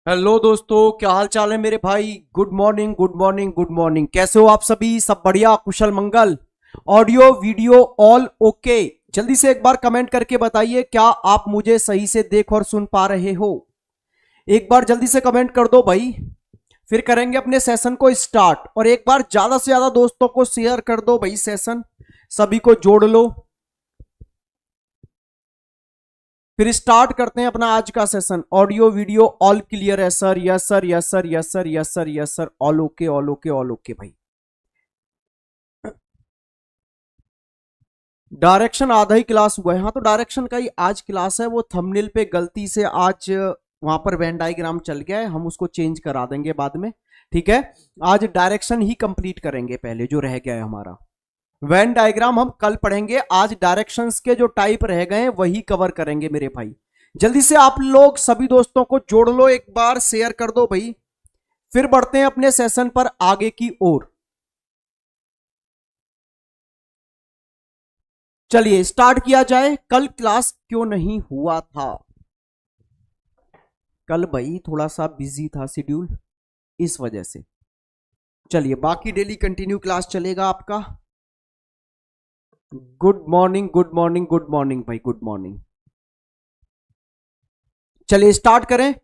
Hello दोस्तों, क्या हाल चाल है मेरे भाई। Good morning good morning good morning. कैसे हो आप सभी? सब बढ़िया, कुशल मंगल। Audio video all okay? जल्दी से एक बार कमेंट करके बताइए, क्या आप मुझे सही से देख और सुन पा रहे हो? एक बार जल्दी से कमेंट कर दो भाई। फिर करेंगे अपने सेशन को स्टार्ट। और एक बार ज्यादा से ज्यादा दोस्तों को शेयर कर दो भाई सेशन, सभी को जोड़ लो। फिर स्टार्ट करते हैं अपना आज का session. Audio video all clear है sir? Yes sir, yes sir, yes sir, yes sir, yes sir, all okay, all okay, all okay भाई। डायरेक्शन आधा ही क्लास हुआ है। हाँ, तो डायरेक्शन का ही आज क्लास है। वो थंबनेल पे गलती से आज वहां पर वेन डायग्राम चल गया है, हम उसको चेंज करा देंगे बाद में। ठीक है, आज डायरेक्शन ही कंप्लीट करेंगे पहले, जो रह गया है हमारा। वेन डायग्राम हम कल पढ़ेंगे, आज डायरेक्शंस के जो टाइप रह गए हैं वही कवर करेंगे मेरे भाई। जल्दी से आप लोग सभी दोस्तों को जोड़ लो, एक बार शेयर कर दो भाई। फिर बढ़ते हैं अपने सेशन पर आगे की ओर। चलिए स्टार्ट किया जाए। कल क्लास क्यों नहीं हुआ था? कल भाई थोड़ा सा बिजी था शेड्यूल, इस वजह से। चलिए, बाकी डेली कंटिन्यू क्लास चलेगा आपका। Good morning good morning good morning भाई, गुड मॉर्निंग। चलिए स्टार्ट करें।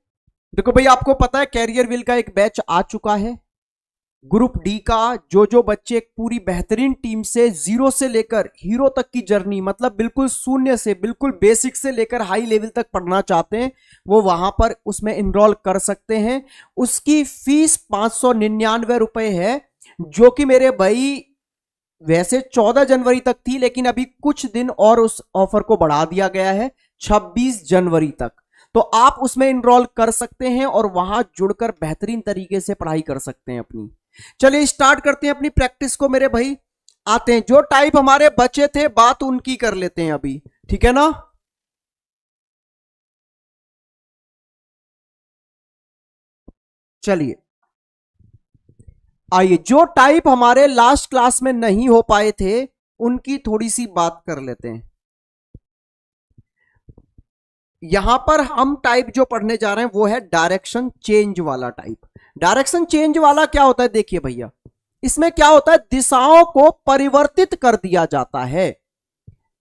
देखो भाई, आपको पता है कैरियर विल का एक बैच आ चुका है, ग्रुप डी का। जो बच्चे एक पूरी बेहतरीन टीम से जीरो से लेकर हीरो तक की जर्नी, मतलब बिल्कुल शून्य से, बिल्कुल बेसिक से लेकर हाई लेवल तक पढ़ना चाहते हैं, वो वहां पर उसमें इनरोल कर सकते हैं। उसकी फीस 599 रुपए है, जो कि मेरे भाई वैसे 14 जनवरी तक थी, लेकिन अभी कुछ दिन और उस ऑफर को बढ़ा दिया गया है 26 जनवरी तक। तो आप उसमें इनरोल कर सकते हैं और वहां जुड़कर बेहतरीन तरीके से पढ़ाई कर सकते हैं अपनी। चलिए स्टार्ट करते हैं अपनी प्रैक्टिस को मेरे भाई। आते हैं, जो टाइप हमारे बचे थे बात उनकी कर लेते हैं अभी, ठीक है ना। चलिए आइए, जो टाइप हमारे लास्ट क्लास में नहीं हो पाए थे उनकी थोड़ी सी बात कर लेते हैं। यहां पर हम टाइप जो पढ़ने जा रहे हैं वो है डायरेक्शन चेंज वाला टाइप। डायरेक्शन चेंज वाला क्या होता है? देखिए भैया, इसमें क्या होता है, दिशाओं को परिवर्तित कर दिया जाता है।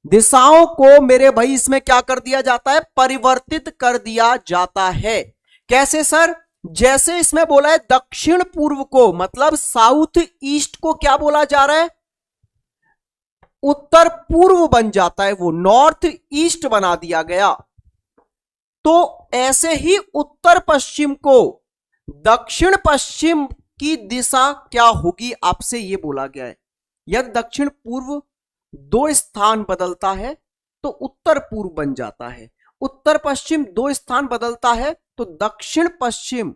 दिशाओं को मेरे भाई इसमें क्या कर दिया जाता है? परिवर्तित कर दिया जाता है। कैसे सर? जैसे इसमें बोला है दक्षिण पूर्व को, मतलब साउथ ईस्ट को क्या बोला जा रहा है? उत्तर पूर्व बन जाता है, वो नॉर्थ ईस्ट बना दिया गया। तो ऐसे ही उत्तर पश्चिम को दक्षिण पश्चिम की दिशा क्या होगी, आपसे यह बोला गया है। यदि दक्षिण पूर्व दो स्थान बदलता है तो उत्तर पूर्व बन जाता है, उत्तर पश्चिम दो स्थान बदलता है तो दक्षिण पश्चिम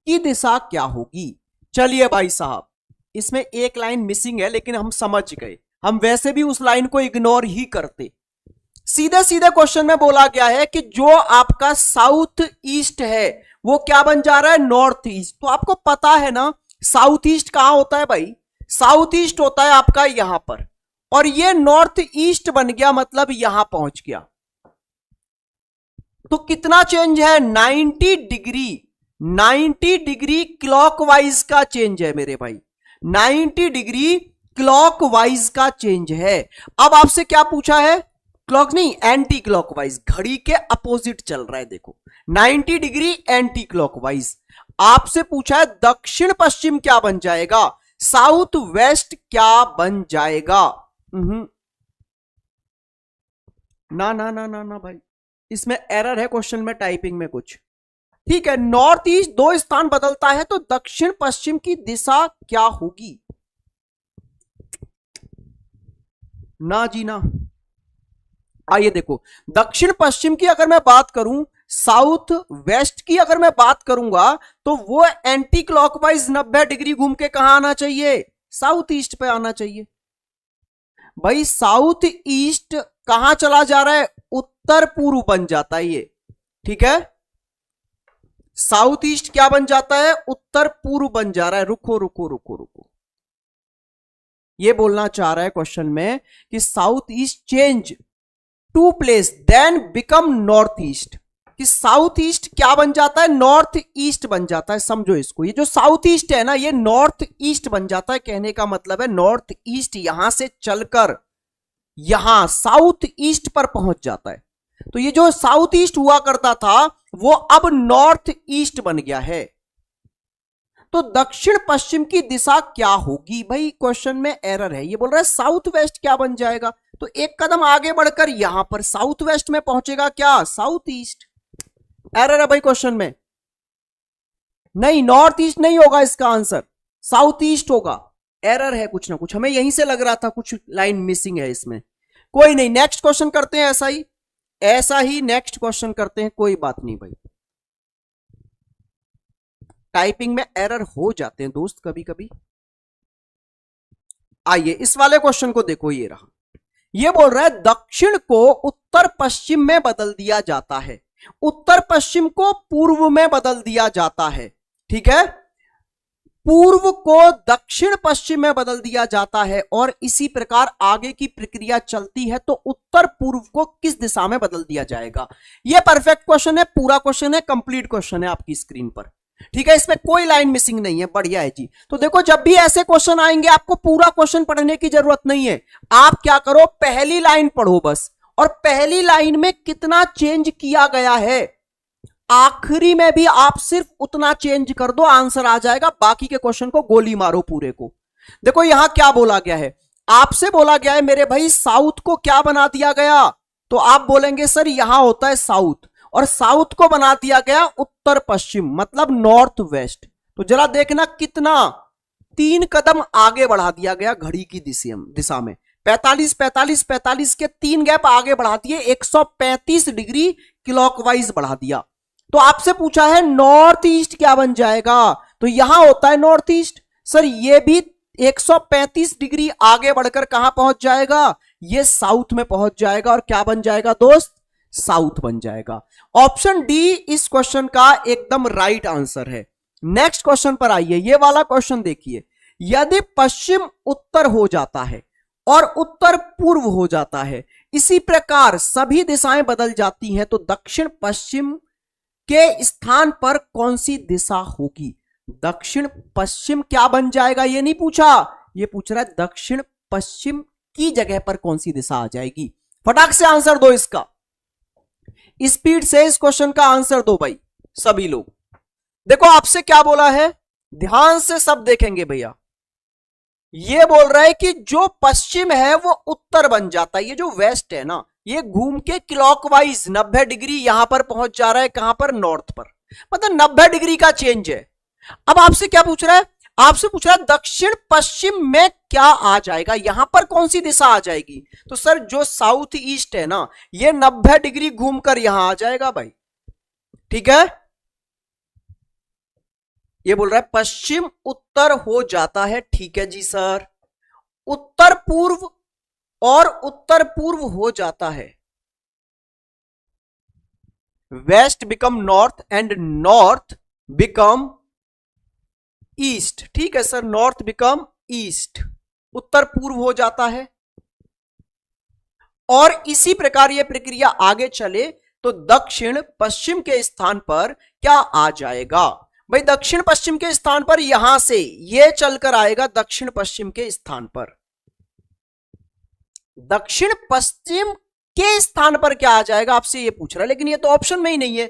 की दिशा क्या होगी। चलिए भाई साहब, इसमें एक लाइन मिसिंग है, लेकिन हम समझ गए। हम वैसे भी उस लाइन को इग्नोर ही करते। सीधे सीधे क्वेश्चन में बोला गया है कि जो आपका साउथ ईस्ट है वो क्या बन जा रहा है? North east. तो आपको पता है ना साउथ ईस्ट कहां होता है भाई? साउथ ईस्ट होता है आपका यहां पर, और ये नॉर्थ ईस्ट बन गया, मतलब यहां पहुंच गया। तो कितना चेंज है? 90 डिग्री। 90 डिग्री क्लॉकवाइज का चेंज है मेरे भाई, 90 डिग्री क्लॉकवाइज का चेंज है। अब आपसे क्या पूछा है? क्लॉक नहीं, एंटी क्लॉकवाइज, घड़ी के अपोजिट चल रहा है। देखो 90 डिग्री एंटी क्लॉकवाइज। आपसे पूछा है दक्षिण पश्चिम क्या बन जाएगा, साउथ वेस्ट क्या बन जाएगा? ना ना ना ना ना भाई, इसमें एरर है क्वेश्चन में, टाइपिंग में कुछ। ठीक है, नॉर्थ ईस्ट दो स्थान बदलता है तो दक्षिण पश्चिम की दिशा क्या होगी? ना जी ना। आइए देखो, दक्षिण पश्चिम की अगर मैं बात करूं, साउथ वेस्ट की अगर मैं बात करूंगा, तो वो एंटी क्लॉकवाइज 90 डिग्री घूम के कहां आना चाहिए? साउथ ईस्ट पे आना चाहिए। भाई साउथ ईस्ट कहां चला जा रहा है? उत्तर पूर्व बन जाता है ये। ठीक है, साउथ ईस्ट क्या बन जाता है? उत्तर पूर्व बन जा रहा है। रुको रुको रुको रुको, ये बोलना चाह रहा है क्वेश्चन में कि south east change to place then become north east. कि साउथ ईस्ट क्या बन जाता है, नॉर्थ ईस्ट बन जाता है। समझो इसको, ये जो साउथ ईस्ट है ना, ये नॉर्थ ईस्ट बन जाता है। कहने का मतलब है नॉर्थ ईस्ट यहां से चलकर यहां साउथ ईस्ट पर पहुंच जाता है। तो ये जो साउथ ईस्ट हुआ करता था वो अब नॉर्थ ईस्ट बन गया है। तो दक्षिण पश्चिम की दिशा क्या होगी? भाई क्वेश्चन में एरर है, ये बोल रहा है साउथ वेस्ट क्या बन जाएगा। तो एक कदम आगे बढ़कर यहां पर साउथ वेस्ट में पहुंचेगा क्या, साउथ ईस्ट। एरर है भाई क्वेश्चन में, नहीं नॉर्थ ईस्ट नहीं होगा इसका आंसर, साउथ ईस्ट होगा। एरर है कुछ ना कुछ, हमें यहीं से लग रहा था कुछ लाइन मिसिंग है इसमें। कोई नहीं, नेक्स्ट क्वेश्चन करते हैं, ऐसा ही नेक्स्ट क्वेश्चन करते हैं, कोई बात नहीं भाई। टाइपिंग में एरर हो जाते हैं दोस्त कभी कभी। आइए इस वाले क्वेश्चन को देखो, ये रहा। ये बोल रहा है दक्षिण को उत्तर पश्चिम में बदल दिया जाता है, उत्तर पश्चिम को पूर्व में बदल दिया जाता है। ठीक है, पूर्व को दक्षिण पश्चिम में बदल दिया जाता है और इसी प्रकार आगे की प्रक्रिया चलती है। तो उत्तर पूर्व को किस दिशा में बदल दिया जाएगा? यह परफेक्ट क्वेश्चन है, पूरा क्वेश्चन है, कंप्लीट क्वेश्चन है आपकी स्क्रीन पर। ठीक है, इसमें कोई लाइन मिसिंग नहीं है, बढ़िया है जी। तो देखो जब भी ऐसे क्वेश्चन आएंगे आपको पूरा क्वेश्चन पढ़ने की जरूरत नहीं है। आप क्या करो, पहली लाइन पढ़ो बस, और पहली लाइन में कितना चेंज किया गया है आखिरी में भी आप सिर्फ उतना चेंज कर दो, आंसर आ जाएगा। बाकी के क्वेश्चन को गोली मारो पूरे को। देखो यहां क्या बोला गया है, आपसे बोला गया है मेरे भाई साउथ को क्या बना दिया गया, तो आप बोलेंगे सर यहां होता है साउथ, और साउथ को बना दिया गया उत्तर पश्चिम, मतलब नॉर्थ वेस्ट। तो जरा देखना कितना 3 कदम आगे बढ़ा दिया गया घड़ी की दिशा में। 45 45 45 के 3 गैप आगे बढ़ा दिए, 135 डिग्री क्लॉकवाइज बढ़ा दिया। तो आपसे पूछा है नॉर्थ ईस्ट क्या बन जाएगा, तो यहां होता है नॉर्थ ईस्ट। सर ये भी 135 डिग्री आगे बढ़कर कहां पहुंच जाएगा, ये साउथ में पहुंच जाएगा, और क्या बन जाएगा दोस्त, साउथ बन जाएगा। ऑप्शन डी इस क्वेश्चन का एकदम राइट आंसर है। नेक्स्ट क्वेश्चन पर आइए, ये वाला क्वेश्चन देखिए। यदि पश्चिम उत्तर हो जाता है और उत्तर पूर्व हो जाता है, इसी प्रकार सभी दिशाएं बदल जाती हैं, तो दक्षिण पश्चिम के स्थान पर कौन सी दिशा होगी? दक्षिण पश्चिम क्या बन जाएगा ये नहीं पूछा, ये पूछ रहा है दक्षिण पश्चिम की जगह पर कौन सी दिशा आ जाएगी। फटाक से आंसर दो इसका, स्पीड से इस क्वेश्चन का आंसर दो भाई सभी लोग। देखो आपसे क्या बोला है, ध्यान से सब देखेंगे भैया। ये बोल रहा है कि जो पश्चिम है वो उत्तर बन जाता है, ये जो वेस्ट है ना ये घूम के क्लॉकवाइज 90 डिग्री यहां पर पहुंच जा रहा है, कहां पर, नॉर्थ पर, मतलब 90 डिग्री का चेंज है। अब आपसे क्या पूछ रहा है, आपसे पूछ रहा है दक्षिण पश्चिम में क्या आ जाएगा, यहां पर कौन सी दिशा आ जाएगी। तो सर जो साउथ ईस्ट है ना ये 90 डिग्री घूमकर यहां आ जाएगा भाई। ठीक है, ये बोल रहा है पश्चिम उत्तर हो जाता है। ठीक है जी सर, उत्तर पूर्व और उत्तर पूर्व हो जाता है, west become north and north become east. ठीक है सर, नॉर्थ बिकम ईस्ट, उत्तर पूर्व हो जाता है। और इसी प्रकार यह प्रक्रिया आगे चले तो दक्षिण पश्चिम के स्थान पर क्या आ जाएगा भाई, दक्षिण पश्चिम के स्थान पर यहां से यह चलकर आएगा दक्षिण पश्चिम के स्थान पर। दक्षिण पश्चिम के स्थान पर क्या आ जाएगा आपसे ये पूछ रहा है, लेकिन ये तो ऑप्शन में ही नहीं है।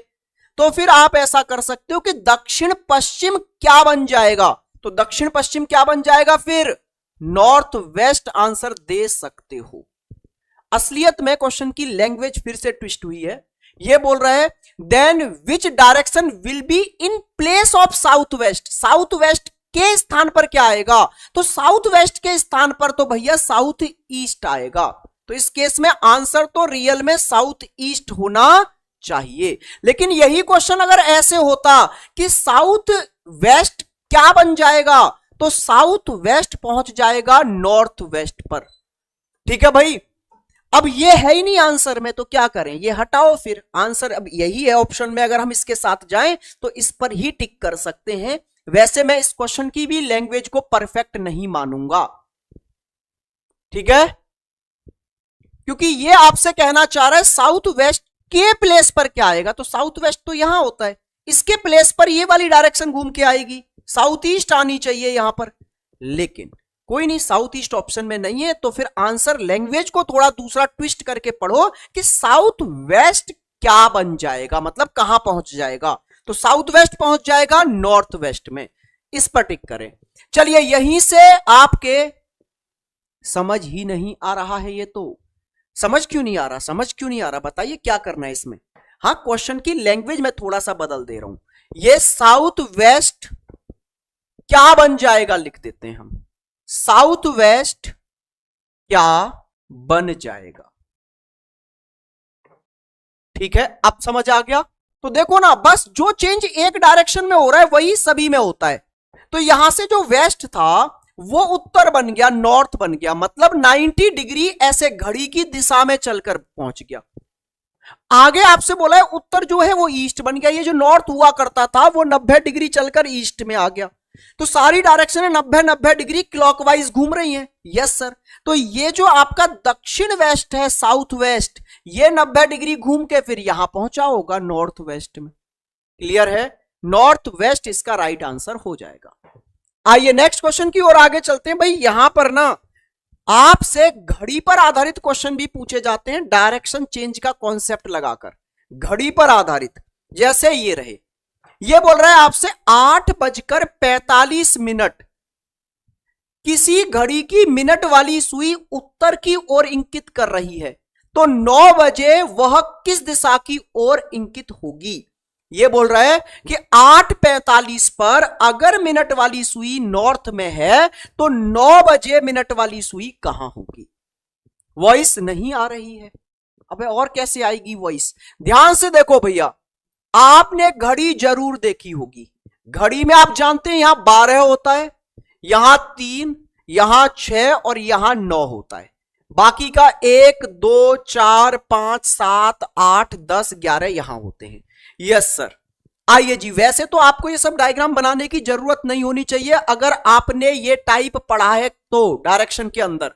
तो फिर आप ऐसा कर सकते हो कि दक्षिण पश्चिम क्या बन जाएगा, तो दक्षिण पश्चिम क्या बन जाएगा, फिर नॉर्थ वेस्ट आंसर दे सकते हो। असलियत में क्वेश्चन की लैंग्वेज फिर से ट्विस्ट हुई है। ये बोल रहा है then which direction will be in place of south west, south west के स्थान पर क्या आएगा, तो साउथ वेस्ट के स्थान पर तो भैया साउथ ईस्ट आएगा। तो इस केस में आंसर तो रियल में साउथ ईस्ट होना चाहिए। लेकिन यही क्वेश्चन अगर ऐसे होता कि साउथ वेस्ट क्या बन जाएगा, तो साउथ वेस्ट पहुंच जाएगा नॉर्थ वेस्ट पर। ठीक है भाई, अब ये है ही नहीं आंसर में, तो क्या करें, ये हटाओ, फिर आंसर अब यही है ऑप्शन में। अगर हम इसके साथ जाएं तो इस पर ही टिक कर सकते हैं। वैसे मैं इस क्वेश्चन की भी लैंग्वेज को परफेक्ट नहीं मानूंगा। ठीक है, क्योंकि ये आपसे कहना चाह रहा है साउथ वेस्ट के प्लेस पर क्या आएगा, तो साउथ वेस्ट तो यहां होता है, इसके प्लेस पर ये वाली डायरेक्शन घूम के आएगी, साउथ ईस्ट आनी चाहिए यहां पर। लेकिन कोई नहीं, साउथ ईस्ट ऑप्शन में नहीं है, तो फिर आंसर लैंग्वेज को थोड़ा दूसरा ट्विस्ट करके पढ़ो कि साउथ वेस्ट क्या बन जाएगा, मतलब कहां पहुंच जाएगा। तो साउथ वेस्ट पहुंच जाएगा नॉर्थ वेस्ट में, इस पर टिक करें। चलिए, यहीं से आपके समझ ही नहीं आ रहा है, ये तो समझ क्यों नहीं आ रहा, समझ क्यों नहीं आ रहा, बताइए क्या करना है इसमें। हाँ, क्वेश्चन की लैंग्वेज में थोड़ा सा बदल दे रहा हूं, ये साउथ वेस्ट क्या बन जाएगा लिख देते हैं हम, साउथ वेस्ट क्या बन जाएगा। ठीक है, अब समझ आ गया। तो देखो ना, बस जो चेंज एक डायरेक्शन में हो रहा है वही सभी में होता है। तो यहां से जो वेस्ट था वो उत्तर बन गया, नॉर्थ बन गया, मतलब 90 डिग्री ऐसे घड़ी की दिशा में चलकर पहुंच गया। आगे आपसे बोला है उत्तर जो है वो ईस्ट बन गया, ये जो नॉर्थ हुआ करता था वो 90 डिग्री चलकर ईस्ट में आ गया। तो सारी डायरेक्शन 90-90 डिग्री क्लॉकवाइज घूम रही है। यस सर, तो ये जो आपका दक्षिण वेस्ट है, साउथ वेस्ट, ये 90 डिग्री घूम के फिर यहां पहुंचा होगा नॉर्थ वेस्ट में। क्लियर है, नॉर्थ वेस्ट इसका राइट आंसर हो जाएगा। आइए नेक्स्ट क्वेश्चन की ओर आगे चलते हैं। भाई यहां पर ना आपसे घड़ी पर आधारित क्वेश्चन भी पूछे जाते हैं, डायरेक्शन चेंज का कॉन्सेप्ट लगाकर, घड़ी पर आधारित। जैसे ये रहे, ये बोल रहा है आपसे 8:45 किसी घड़ी की मिनट वाली सुई उत्तर की ओर इंकित कर रही है, तो 9 बजे वह किस दिशा की ओर इंकित होगी। ये बोल रहा है कि 8:45 पर अगर मिनट वाली सुई नॉर्थ में है तो 9 बजे मिनट वाली सुई कहां होगी। वॉइस नहीं आ रही है, अबे और कैसे आएगी वॉइस। ध्यान से देखो भैया, आपने घड़ी जरूर देखी होगी, घड़ी में आप जानते हैं यहां 12 होता है, यहां 3, यहां 6 और यहां 9 होता है, बाकी का 1 2 4 5 7 8 10 11 यहां होते हैं। Yes sir. आइए जी, वैसे तो आपको ये सब डायग्राम बनाने की जरूरत नहीं होनी चाहिए, अगर आपने ये टाइप पढ़ा है तो डायरेक्शन के अंदर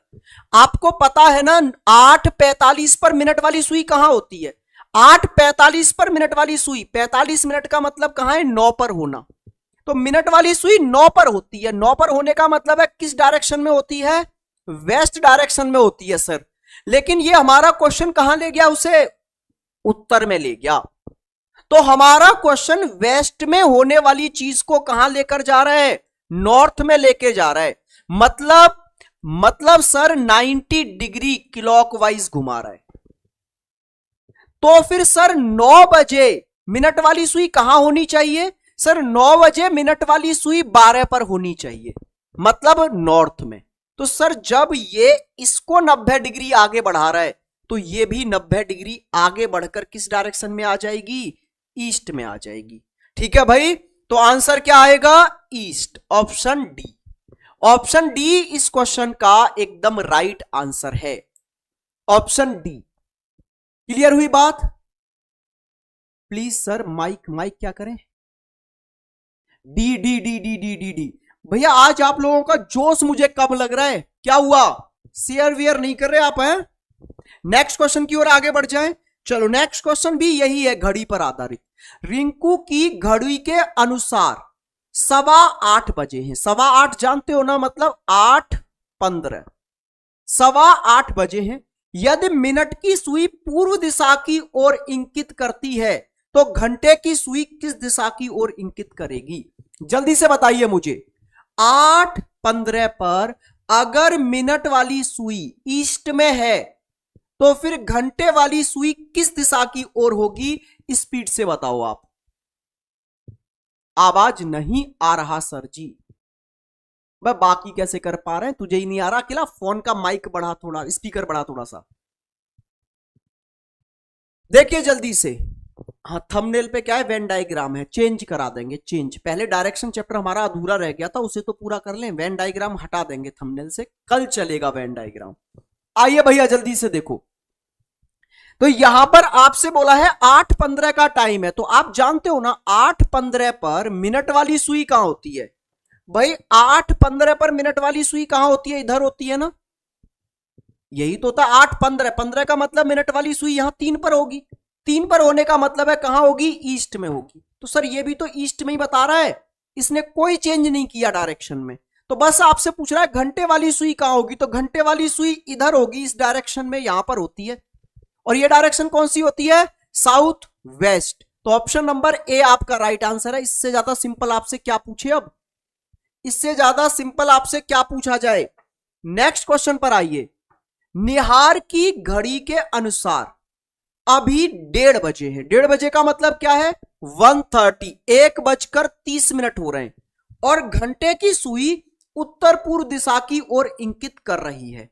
आपको पता है ना 8:45 पर मिनट वाली सुई कहां होती है। 8:45 पर मिनट वाली सुई, 45 मिनट का मतलब कहां है, 9 पर होना, तो मिनट वाली सुई 9 पर होती है। 9 पर होने का मतलब है किस डायरेक्शन में होती है, वेस्ट डायरेक्शन में होती है सर। लेकिन ये हमारा क्वेश्चन कहां ले गया, उसे उत्तर में ले गया। तो हमारा क्वेश्चन वेस्ट में होने वाली चीज को कहां लेकर जा रहा है, नॉर्थ में लेके जा रहा है। मतलब सर 90 डिग्री क्लॉकवाइज घुमा रहा है। तो फिर सर 9 बजे मिनट वाली सुई कहां होनी चाहिए, सर 9 बजे मिनट वाली सुई 12 पर होनी चाहिए, मतलब नॉर्थ में। तो सर जब ये इसको 90 डिग्री आगे बढ़ा रहा है तो ये भी 90 डिग्री आगे बढ़कर किस डायरेक्शन में आ जाएगी, ईस्ट में आ जाएगी। ठीक है भाई, तो आंसर क्या आएगा, east, option D. Option D इस क्वेश्चन का एकदम राइट आंसर है, ऑप्शन डी। क्लियर हुई बात। प्लीज सर माइक क्या करें, D D D D D D D. भैया आज आप लोगों का जोश मुझे कब लग रहा है, क्या हुआ, शेयर वेयर नहीं कर रहे आप हैं। नेक्स्ट क्वेश्चन की ओर आगे बढ़ जाएं। चलो नेक्स्ट क्वेश्चन भी यही है, घड़ी पर आधारित। रिंकू की घड़ी के अनुसार 8:15 बजे हैं। 8:15 जानते हो ना, मतलब 8:15, 8:15 बजे हैं। यदि मिनट की सुई पूर्व दिशा की ओर इंकित करती है तो घंटे की सुई किस दिशा की ओर इंकित करेगी। जल्दी से बताइए मुझे, 8:15 पर अगर मिनट वाली सुई ईस्ट में है तो फिर घंटे वाली सुई किस दिशा की ओर होगी, स्पीड से बताओ आप। आवाज नहीं आ रहा सर जी, वह बाकी कैसे कर पा रहे हैं, तुझे ही नहीं आ रहा, अकेला फोन का माइक बढ़ा, थोड़ा स्पीकर बढ़ा थोड़ा सा। देखिए जल्दी से, हाँ थंबनेल पे क्या है, वेन डायग्राम है, चेंज करा देंगे, चेंज। पहले डायरेक्शन चैप्टर हमारा अधूरा रह गया था, उसे तो पूरा कर लें, वेन डायग्राम हटा देंगे थंबनेल से, कल चलेगा वेन डायग्राम। आइए भैया जल्दी से देखो, तो यहां पर आपसे बोला है 8:15 का टाइम है, तो आप जानते हो ना 8:15 पर मिनट वाली सुई कहां होती है। भाई 8:15 पर मिनट वाली सुई कहां होती है, इधर होती है ना, यही तो था 8:15। 15 का मतलब मिनट वाली सुई यहां 3 पर होगी, 3 पर होने का मतलब है कहां होगी, ईस्ट में होगी। तो सर ये भी तो ईस्ट में ही बता रहा है, इसने कोई चेंज नहीं किया डायरेक्शन में। तो बस आपसे पूछ रहा है घंटे वाली सुई कहां होगी, तो घंटे वाली सुई इधर होगी, इस डायरेक्शन में, यहां पर होती है। और ये डायरेक्शन कौन सी होती है, साउथ वेस्ट। तो ऑप्शन नंबर ए आपका राइट आंसर है। इससे ज्यादा सिंपल आपसे क्या पूछे, अब इससे ज्यादा सिंपल आपसे क्या पूछा जाए। नेक्स्ट क्वेश्चन पर आइए। निहार की घड़ी के अनुसार अभी 1:30 बजे है। 1:30 बजे का मतलब क्या है, 1:30, 1:30 हो रहे हैं, और घंटे की सुई उत्तर पूर्व दिशा की ओर इंगित कर रही है।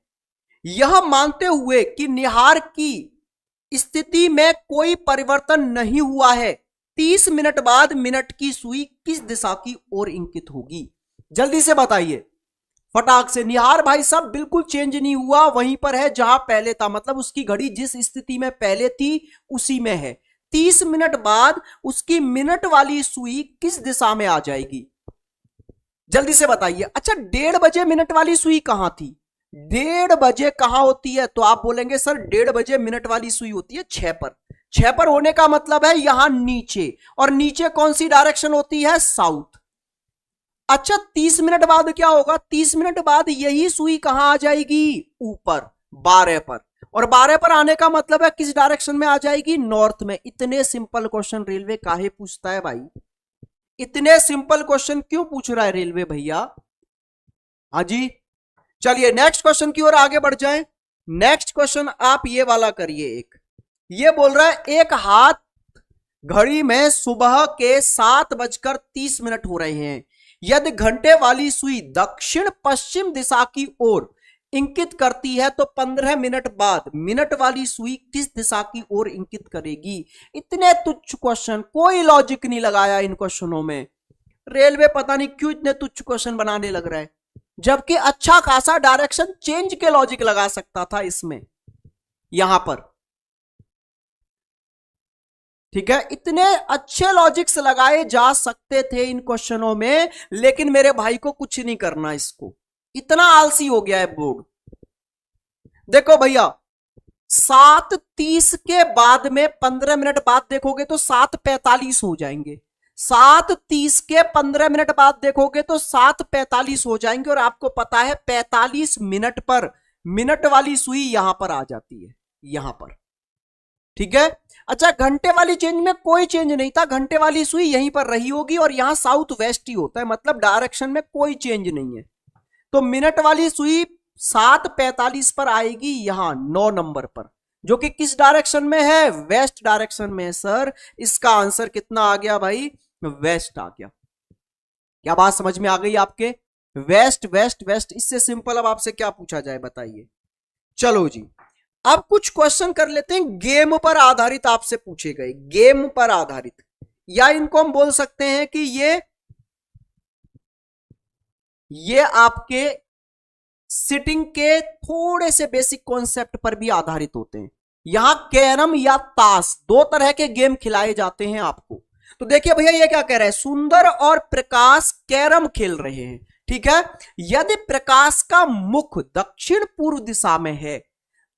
यह मानते हुए कि निहार की स्थिति में कोई परिवर्तन नहीं हुआ है, 30 मिनट बाद मिनट की सुई किस दिशा की ओर इंगित होगी। जल्दी से बताइए फटाक से। निहार भाई साहब बिल्कुल चेंज नहीं हुआ, वहीं पर है जहां पहले था, मतलब उसकी घड़ी जिस स्थिति में पहले थी उसी में है। 30 मिनट बाद उसकी मिनट वाली सुई किस दिशा में आ जाएगी, जल्दी से बताइए। अच्छा 1:30 बजे मिनट वाली सुई कहां थी, 1:30 बजे कहां होती है, तो आप बोलेंगे सर 1:30 बजे मिनट वाली सुई होती है 6 पर। 6 पर होने का मतलब है यहां नीचे, और नीचे कौन सी डायरेक्शन होती है, साउथ। अच्छा 30 मिनट बाद क्या होगा, 30 मिनट बाद यही सुई कहां आ जाएगी, ऊपर 12 पर, और 12 पर आने का मतलब है किस डायरेक्शन में आ जाएगी, नॉर्थ में। इतने सिंपल क्वेश्चन रेलवे काहे पूछता है भाई, इतने सिंपल क्वेश्चन क्यों पूछ रहा है रेलवे भैया। हाँ जी, चलिए नेक्स्ट क्वेश्चन की ओर आगे बढ़ जाएं। नेक्स्ट क्वेश्चन आप ये वाला करिए। ये बोल रहा है एक हाथ घड़ी में सुबह के 7:30 हो रहे हैं। यदि घंटे वाली सुई दक्षिण पश्चिम दिशा की ओर इंकित करती है तो 15 मिनट बाद मिनट वाली सुई किस दिशा की ओर इंकित करेगी। इतने तुच्छ क्वेश्चन, कोई लॉजिक नहीं लगाया इन क्वेश्चनों में। रेलवे पता नहीं क्यों इतने तुच्छ क्वेश्चन बनाने लग रहा है, जबकि अच्छा खासा डायरेक्शन चेंज के लॉजिक लगा सकता था इसमें, यहां पर। ठीक है, इतने अच्छे लॉजिक्स लगाए जा सकते थे इन क्वेश्चनों में, लेकिन मेरे भाई को कुछ नहीं करना, इसको इतना आलसी हो गया है बोर्ड। देखो भैया 7:30 के बाद में 15 मिनट बाद देखोगे तो 7:45 हो जाएंगे। 7:30 के 15 मिनट बाद देखोगे तो 7:45 हो जाएंगे, और आपको पता है 45 मिनट पर मिनट वाली सुई यहां पर आ जाती है, यहां पर। ठीक है, अच्छा घंटे वाली चेंज में कोई चेंज नहीं था, घंटे वाली सुई यहीं पर रही होगी, और यहां साउथ वेस्ट ही होता है, मतलब डायरेक्शन में कोई चेंज नहीं है। तो मिनट वाली सुई 7:45 पर आएगी, यहां 9 नंबर पर, जो कि किस डायरेक्शन में है, वेस्ट डायरेक्शन में है। सर इसका आंसर कितना आ गया भाई, वेस्ट आ गया। क्या बात समझ में आ गई आपके, वेस्ट वेस्ट वेस्ट। इससे सिंपल अब आपसे क्या पूछा जाए बताइए। चलो जी, अब कुछ क्वेश्चन कर लेते हैं गेम पर आधारित, आपसे पूछे गए गेम पर आधारित, या इनको हम बोल सकते हैं कि ये आपके सिटिंग के थोड़े से बेसिक कॉन्सेप्ट पर भी आधारित होते हैं। यहां कैरम या ताश 2 तरह के गेम खिलाए जाते हैं आपको। तो देखिए भैया ये क्या कह रहा है, सुंदर और प्रकाश कैरम खेल रहे हैं। ठीक है, यदि प्रकाश का मुख दक्षिण पूर्व दिशा में है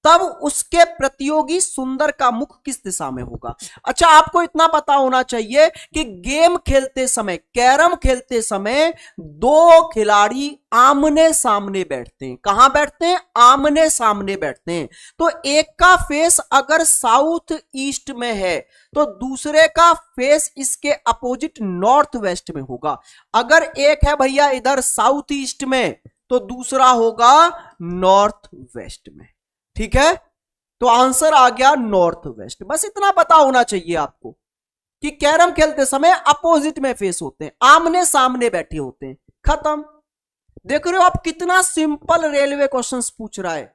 तब उसके प्रतियोगी सुंदर का मुख किस दिशा में होगा। अच्छा आपको इतना पता होना चाहिए कि गेम खेलते समय, कैरम खेलते समय 2 खिलाड़ी आमने सामने बैठते हैं। कहां बैठते हैं, आमने सामने बैठते हैं। तो एक का फेस अगर साउथ ईस्ट में है तो दूसरे का फेस इसके अपोजिट नॉर्थ वेस्ट में होगा। अगर एक है भैया इधर साउथ ईस्ट में तो दूसरा होगा नॉर्थ वेस्ट में। ठीक है, तो आंसर आ गया नॉर्थ वेस्ट। बस इतना पता होना चाहिए आपको कि कैरम खेलते समय अपोजिट में फेस होते हैं, आमने सामने बैठे होते हैं, खत्म। देख रहे हो आप कितना सिंपल रेलवे क्वेश्चंस पूछ रहा है।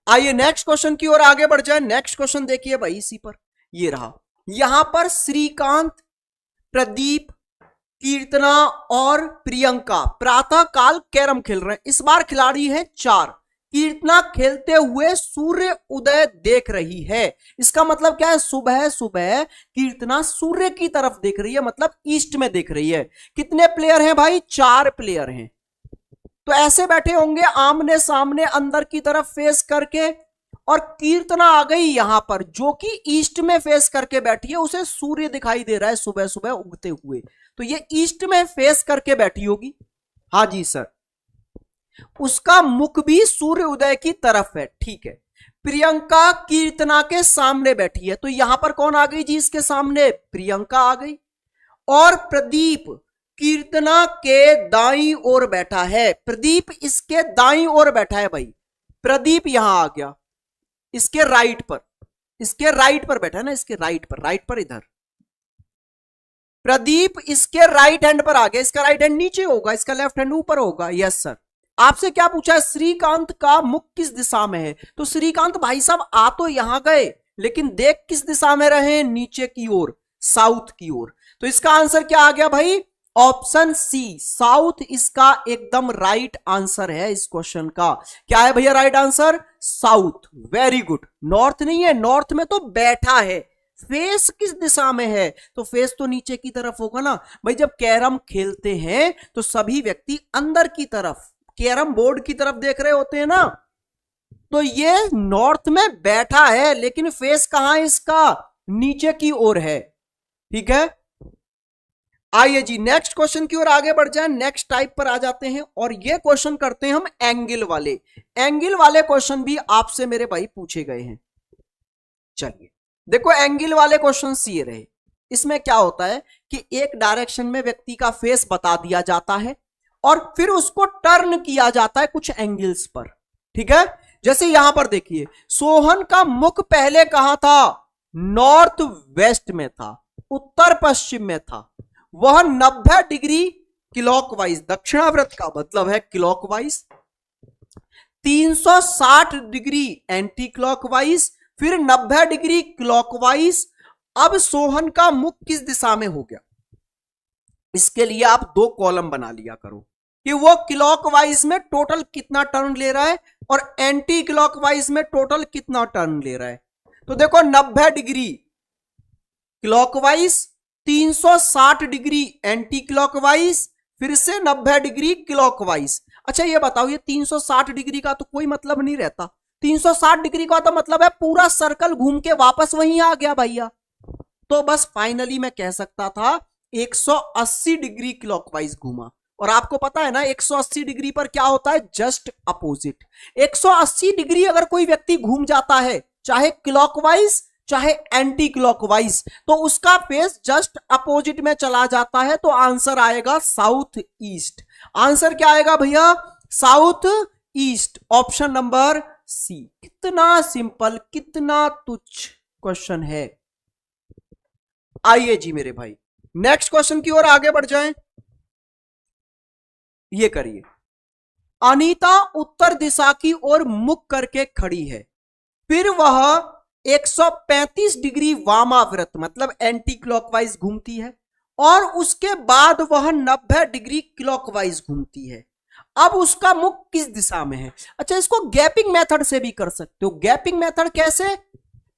आइए नेक्स्ट क्वेश्चन की ओर आगे बढ़ जाए। नेक्स्ट क्वेश्चन देखिए भाई, इसी पर ये रहा। यहां पर श्रीकांत, प्रदीप, कीर्तना और प्रियंका प्रातः काल कैरम खेल रहे हैं। इस बार खिलाड़ी है 4। कीर्तना खेलते हुए सूर्य उदय देख रही है। इसका मतलब क्या है, सुबह सुबह कीर्तना सूर्य की तरफ देख रही है, मतलब ईस्ट में देख रही है। कितने प्लेयर हैं भाई, 4 प्लेयर हैं। तो ऐसे बैठे होंगे आमने सामने अंदर की तरफ फेस करके, और कीर्तना आ गई यहां पर, जो कि ईस्ट में फेस करके बैठी है, उसे सूर्य दिखाई दे रहा है सुबह सुबह उगते हुए, तो ये ईस्ट में फेस करके बैठी होगी। हाँ जी सर। उसका मुख भी सूर्य उदय की तरफ है, ठीक है। प्रियंका कीर्तना के सामने बैठी है, तो यहां पर कौन आ गई जी इसके सामने? प्रियंका आ गई। और प्रदीप कीर्तना के दाईं ओर बैठा है, प्रदीप इसके दाईं ओर बैठा है भाई। प्रदीप यहां आ गया इसके राइट पर, इसके राइट पर बैठा है ना, इसके राइट पर इधर। प्रदीप इसके राइट हैंड पर आ गया, इसका राइट हैंड नीचे होगा, इसका लेफ्ट हैंड ऊपर होगा। Yes sir. आपसे क्या पूछा है? श्रीकांत का मुख किस दिशा में है? तो श्रीकांत भाई साहब आ तो यहां गए, लेकिन देख किस दिशा में रहे? नीचे की ओर, साउथ की ओर। तो इसका आंसर क्या आ गया भाई? ऑप्शन सी, साउथ इसका एकदम राइट आंसर है इस क्वेश्चन का। क्या है भैया right answer? South. Very good. North नहीं है, नॉर्थ में तो बैठा है। फेस किस दिशा में है? तो फेस तो नीचे की तरफ होगा ना भाई। जब कैरम खेलते हैं तो सभी व्यक्ति अंदर की तरफ, कैरम बोर्ड की तरफ देख रहे होते हैं ना, तो ये नॉर्थ में बैठा है, लेकिन फेस कहां है इसका? नीचे की ओर है, ठीक है। आइए जी नेक्स्ट क्वेश्चन की ओर आगे बढ़ जाए, नेक्स्ट टाइप पर आ जाते हैं, और ये क्वेश्चन करते हैं हम एंगल वाले। एंगल वाले क्वेश्चन भी आपसे मेरे भाई पूछे गए हैं। चलिए देखो, एंगल वाले क्वेश्चन ये रहे। इसमें क्या होता है कि एक डायरेक्शन में व्यक्ति का फेस बता दिया जाता है और फिर उसको टर्न किया जाता है कुछ एंगल्स पर, ठीक है। जैसे यहां पर देखिए, सोहन का मुख पहले कहां था? नॉर्थ वेस्ट में था, उत्तर पश्चिम में था। वह 90 डिग्री क्लॉकवाइज, दक्षिणावर्त का मतलब है क्लॉकवाइज, 360 डिग्री एंटी क्लॉकवाइज, फिर 90 डिग्री क्लॉकवाइज। अब सोहन का मुख किस दिशा में हो गया? इसके लिए आप 2 कॉलम बना लिया करो कि वो क्लॉकवाइज में टोटल कितना टर्न ले रहा है और एंटी क्लॉकवाइज में टोटल कितना टर्न ले रहा है। तो देखो 90 degree clockwise, 360 degree anti clockwise, फिर से 90 डिग्री क्लॉकवाइज। अच्छा ये बताओ, ये 360 डिग्री का तो कोई मतलब नहीं रहता। 360 डिग्री का तो मतलब है पूरा सर्कल घूम के वापस वहीं आ गया भैया। तो बस फाइनली मैं कह सकता था 180 डिग्री क्लॉकवाइज घूमा। और आपको पता है ना 180 डिग्री पर क्या होता है? Just opposite. 180 डिग्री अगर कोई व्यक्ति घूम जाता है, चाहे क्लॉकवाइज चाहे एंटी क्लॉकवाइज, तो उसका फेस जस्ट अपोजिट में चला जाता है। तो आंसर आएगा साउथ ईस्ट। आंसर क्या आएगा भैया? South east, option number C. कितना सिंपल, कितना तुच्छ क्वेश्चन है। आइए जी मेरे भाई नेक्स्ट क्वेश्चन की ओर आगे बढ़ जाएं। ये करिए, अनीता उत्तर दिशा की ओर मुख करके खड़ी है, फिर वह 135 डिग्री वामाव्रत मतलब एंटी क्लॉकवाइज घूमती है, और उसके बाद वह 90 डिग्री क्लॉकवाइज घूमती है। अब उसका मुख किस दिशा में है? अच्छा इसको गैपिंग मेथड से भी कर सकते हो। गैपिंग मेथड कैसे?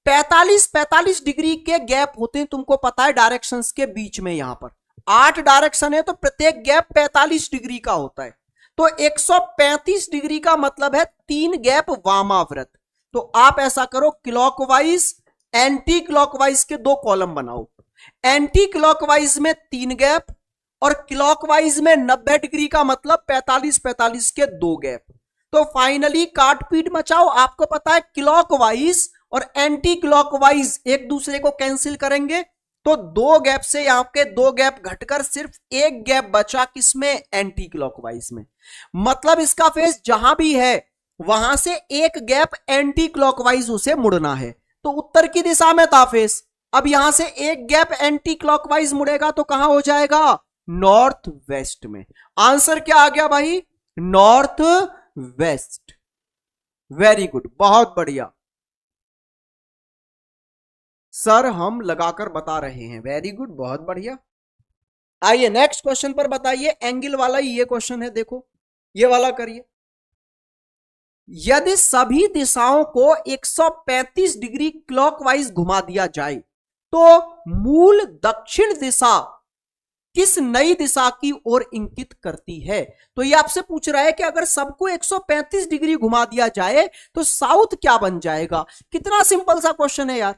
45 डिग्री के गैप होते हैं, तुमको पता है डायरेक्शंस के बीच में। यहां पर 8 डायरेक्शन है तो प्रत्येक गैप 45 डिग्री का होता है। तो 135 डिग्री का मतलब है 3 गैप वामाव्रत। तो आप ऐसा करो, क्लॉकवाइज एंटी क्लॉकवाइज के 2 कॉलम बनाओ। एंटी क्लॉकवाइज में 3 गैप और क्लॉकवाइज में 90 डिग्री का मतलब 45 के 2 गैप। तो फाइनली काटपीट मचाओ। आपको पता है क्लॉकवाइज और एंटी क्लॉकवाइज एक दूसरे को कैंसिल करेंगे, तो 2 गैप से यहां के 2 गैप घटकर सिर्फ 1 गैप बचा किसमें? एंटी क्लॉकवाइज में। मतलब इसका फेस जहां भी है वहां से 1 गैप एंटी क्लॉकवाइज उसे मुड़ना है। तो उत्तर की दिशा में था फेस, अब यहां से 1 गैप एंटी क्लॉकवाइज मुड़ेगा तो कहां हो जाएगा? नॉर्थ वेस्ट में। आंसर क्या आ गया भाई? North west. वेरी गुड, बहुत बढ़िया सर, हम लगाकर बता रहे हैं। वेरी गुड, बहुत बढ़िया। आइए नेक्स्ट क्वेश्चन पर बताइए। एंगल वाला ही ये क्वेश्चन है, देखो ये वाला करिए। यदि सभी दिशाओं को 135 डिग्री क्लॉकवाइज घुमा दिया जाए तो मूल दक्षिण दिशा किस नई दिशा की ओर इंगित करती है? तो ये आपसे पूछ रहा है कि अगर सबको 135 डिग्री घुमा दिया जाए तो साउथ क्या बन जाएगा। कितना सिंपल सा क्वेश्चन है यार।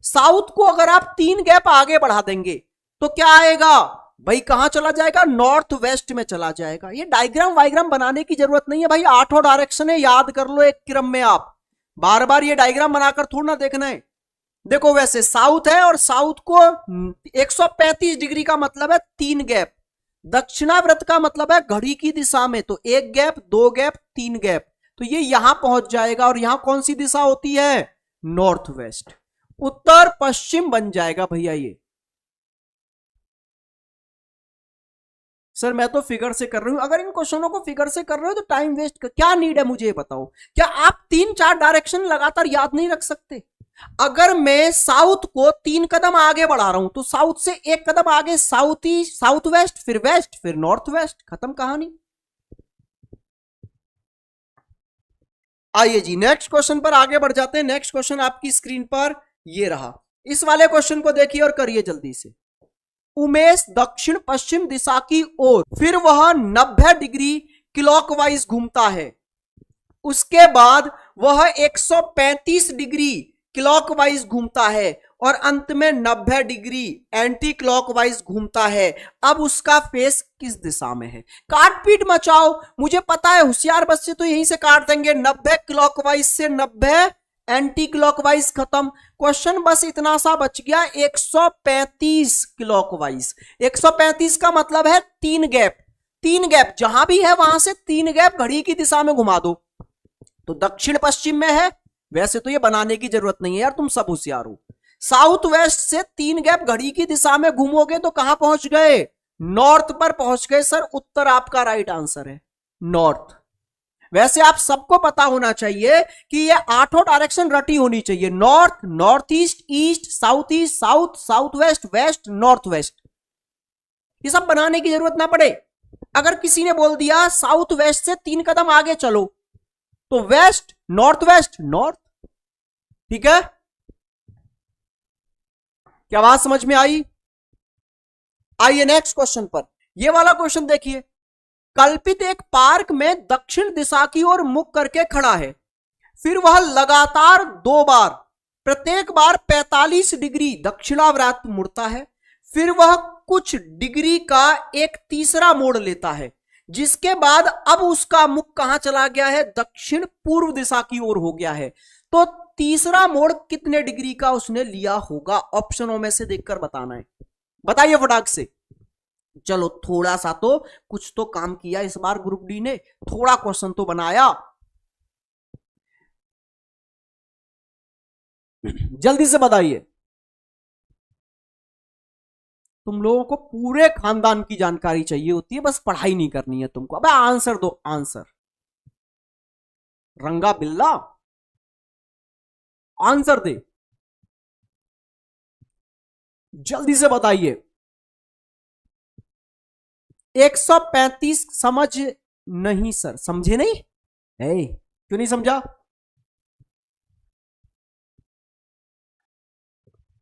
साउथ को अगर आप 3 गैप आगे बढ़ा देंगे तो क्या आएगा भाई, कहां चला जाएगा, नॉर्थ वेस्ट में चला जाएगा। ये डायग्राम वाइग्राम बनाने की जरूरत नहीं है भाई, 8 डायरेक्शन है, याद कर लो एक क्रम में। आप बार बार ये डायग्राम बनाकर थोड़ा ना देखना है। देखो वैसे साउथ है और साउथ को 135 डिग्री का मतलब है 3 गैप, दक्षिणाव्रत का मतलब है घड़ी की दिशा में, तो 1 गैप 2 गैप 3 गैप, तो ये यहां पहुंच जाएगा। और यहां कौन सी दिशा होती है, नॉर्थ वेस्ट, उत्तर पश्चिम बन जाएगा भैया ये। सर मैं तो फिगर से कर रही हूं, अगर इन क्वेश्चनों को फिगर से कर रहे हो तो टाइम वेस्ट का क्या नीड है मुझे ये बताओ। क्या आप 3-4 डायरेक्शन लगातार याद नहीं रख सकते? अगर मैं साउथ को 3 कदम आगे बढ़ा रहा हूं तो साउथ से 1 कदम आगे साउथ ईस्ट, साउथ वेस्ट, फिर नॉर्थ वेस्ट, खत्म कहानी। आइए जी नेक्स्ट क्वेश्चन पर आगे बढ़ जाते हैं। नेक्स्ट क्वेश्चन आपकी स्क्रीन पर ये रहा। इस वाले क्वेश्चन को देखिए और करिए जल्दी से। उमेश दक्षिण पश्चिम दिशा की ओर, फिर वह 90 डिग्री क्लॉकवाइज घूमता है, उसके बाद वह 135 डिग्री क्लॉकवाइज घूमता है और अंत में 90 डिग्री एंटी क्लॉकवाइज घूमता है। अब उसका फेस किस दिशा में है? काट पीट मचाओ, मुझे पता है होशियार बच्चे तो यहीं से काट देंगे, 90 क्लॉकवाइज से 90 एंटी क्लॉकवाइज खत्म। क्वेश्चन बस इतना सा बच गया, 135 क्लॉकवाइज। 135 का मतलब है 3 गैप, 3 गैप जहां भी है वहां से 3 गैप घड़ी की दिशा में घुमा दो, तो दक्षिण पश्चिम में है। वैसे तो ये बनाने की जरूरत नहीं है यार, तुम सब होशियार हो। साउथ वेस्ट से 3 गैप घड़ी की दिशा में घूमोगे तो कहां पहुंच गए, नॉर्थ पर पहुंच गए। सर उत्तर आपका राइट आंसर है, नॉर्थ। वैसे आप सबको पता होना चाहिए कि ये 8 डायरेक्शन रटी होनी चाहिए, north, north east, east, south, south west, west, north west. ये सब बनाने की जरूरत ना पड़े। अगर किसी ने बोल दिया साउथ वेस्ट से 3 कदम आगे चलो तो वेस्ट, नॉर्थ। ठीक है, क्या बात समझ में आई? आइए नेक्स्ट क्वेश्चन पर। यह वाला क्वेश्चन देखिए। कल्पित एक पार्क में दक्षिण दिशा की ओर मुख करके खड़ा है, फिर वह लगातार 2 बार, प्रत्येक बार 45 डिग्री दक्षिणाव्रत मुड़ता है, फिर वह कुछ डिग्री का एक तीसरा मोड़ लेता है, जिसके बाद अब उसका मुख कहां चला गया है, दक्षिण पूर्व दिशा की ओर हो गया है। तो तीसरा मोड़ कितने डिग्री का उसने लिया होगा? ऑप्शनों में से देखकर बताना है, बताइए फटाक से। चलो थोड़ा सा तो कुछ तो काम किया इस बार ग्रुप डी ने, थोड़ा क्वेश्चन तो बनाया। जल्दी से बताइए। तुम लोगों को पूरे खानदान की जानकारी चाहिए होती है, बस पढ़ाई नहीं करनी है तुमको। अबे आंसर दो, आंसर। रंगा बिल्ला आंसर दे, जल्दी से बताइए। 135 समझ नहीं सर, समझे नहीं? क्यों नहीं समझा?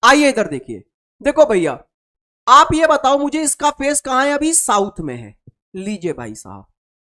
आइए इधर देखिए। देखो भैया आप ये बताओ मुझे, इसका फेस कहां है? अभी साउथ में है। लीजिए भाई साहब,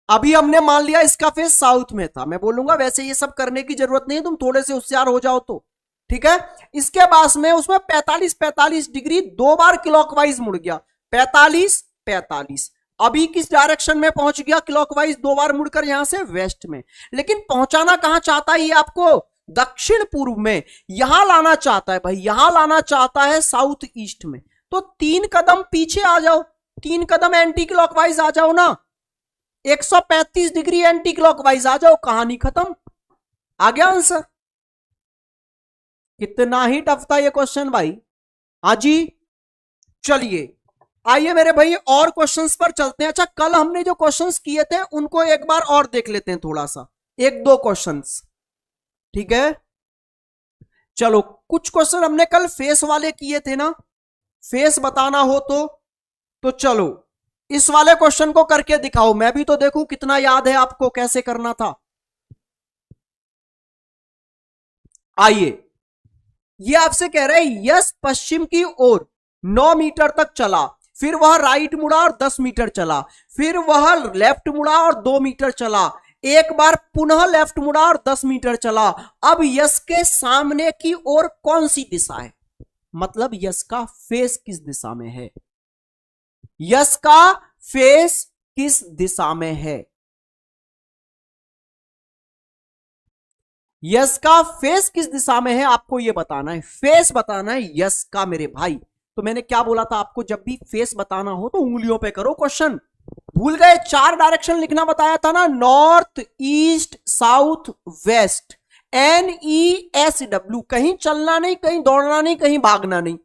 अभी हमने मान लिया इसका फेस साउथ में था। मैं बोलूंगा वैसे ये सब करने की जरूरत नहीं है, तुम थोड़े से होशियार हो जाओ तो ठीक है। इसके पास में उसमें 45 डिग्री 2 बार क्लॉकवाइज मुड़ गया, 45। अभी किस डायरेक्शन में पहुंच गया क्लॉकवाइज 2 बार मुड़कर? यहां से वेस्ट में। लेकिन पहुंचाना कहां चाहता है ये आपको? दक्षिण पूर्व में। यहां लाना चाहता है भाई, यहां लाना चाहता है साउथ ईस्ट में। तो 3 कदम पीछे आ जाओ, 3 कदम एंटी क्लॉकवाइज आ जाओ ना, 135 डिग्री एंटी क्लॉकवाइज आ जाओ, कहानी खत्म। आ गया आंसर। कितना ही टफ था ये क्वेश्चन भाई। हाजी चलिए आइए मेरे भाई और क्वेश्चंस पर चलते हैं। अच्छा कल हमने जो क्वेश्चंस किए थे उनको एक बार और देख लेते हैं, थोड़ा सा 1-2 क्वेश्चंस, ठीक है। चलो कुछ क्वेश्चन हमने कल फेस वाले किए थे ना, फेस बताना हो तो चलो इस वाले क्वेश्चन को करके दिखाओ, मैं भी तो देखूं कितना याद है आपको, कैसे करना था। आइए ये आपसे कह रहे हैं यस पश्चिम की ओर 9 मीटर तक चला, फिर वह राइट मुड़ा और 10 मीटर चला, फिर वह लेफ्ट मुड़ा और 2 मीटर चला, एक बार पुनः लेफ्ट मुड़ा और 10 मीटर चला। अब यश के सामने की ओर कौन सी दिशा है? मतलब यश का फेस किस दिशा में है? यश का फेस किस दिशा में है? यश का फेस किस दिशा में है आपको यह बताना है, फेस बताना है यश का मेरे भाई। तो मैंने क्या बोला था आपको, जब भी फेस बताना हो तो उंगलियों पे करो क्वेश्चन। भूल गए? 4 डायरेक्शन लिखना बताया था ना, north, east, south, west, NESW। कहीं चलना नहीं, कहीं दौड़ना नहीं, कहीं भागना नहीं।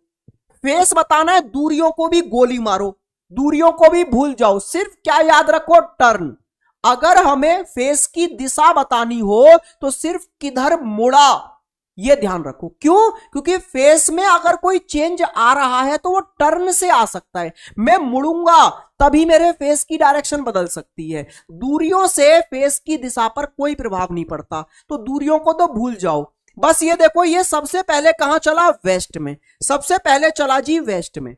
फेस बताना है, दूरियों को भी गोली मारो, दूरियों को भी भूल जाओ, सिर्फ क्या याद रखो, टर्न। अगर हमें फेस की दिशा बतानी हो तो सिर्फ किधर मुड़ा, यह ध्यान रखो। क्यों? क्योंकि फेस में अगर कोई चेंज आ रहा है तो वो टर्न से आ सकता है। मैं मुड़ूंगा तभी मेरे फेस की डायरेक्शन बदल सकती है। दूरियों से फेस की दिशा पर कोई प्रभाव नहीं पड़ता, तो दूरियों को तो भूल जाओ। बस ये देखो, ये सबसे पहले कहां चला? वेस्ट में। सबसे पहले चला जी वेस्ट में,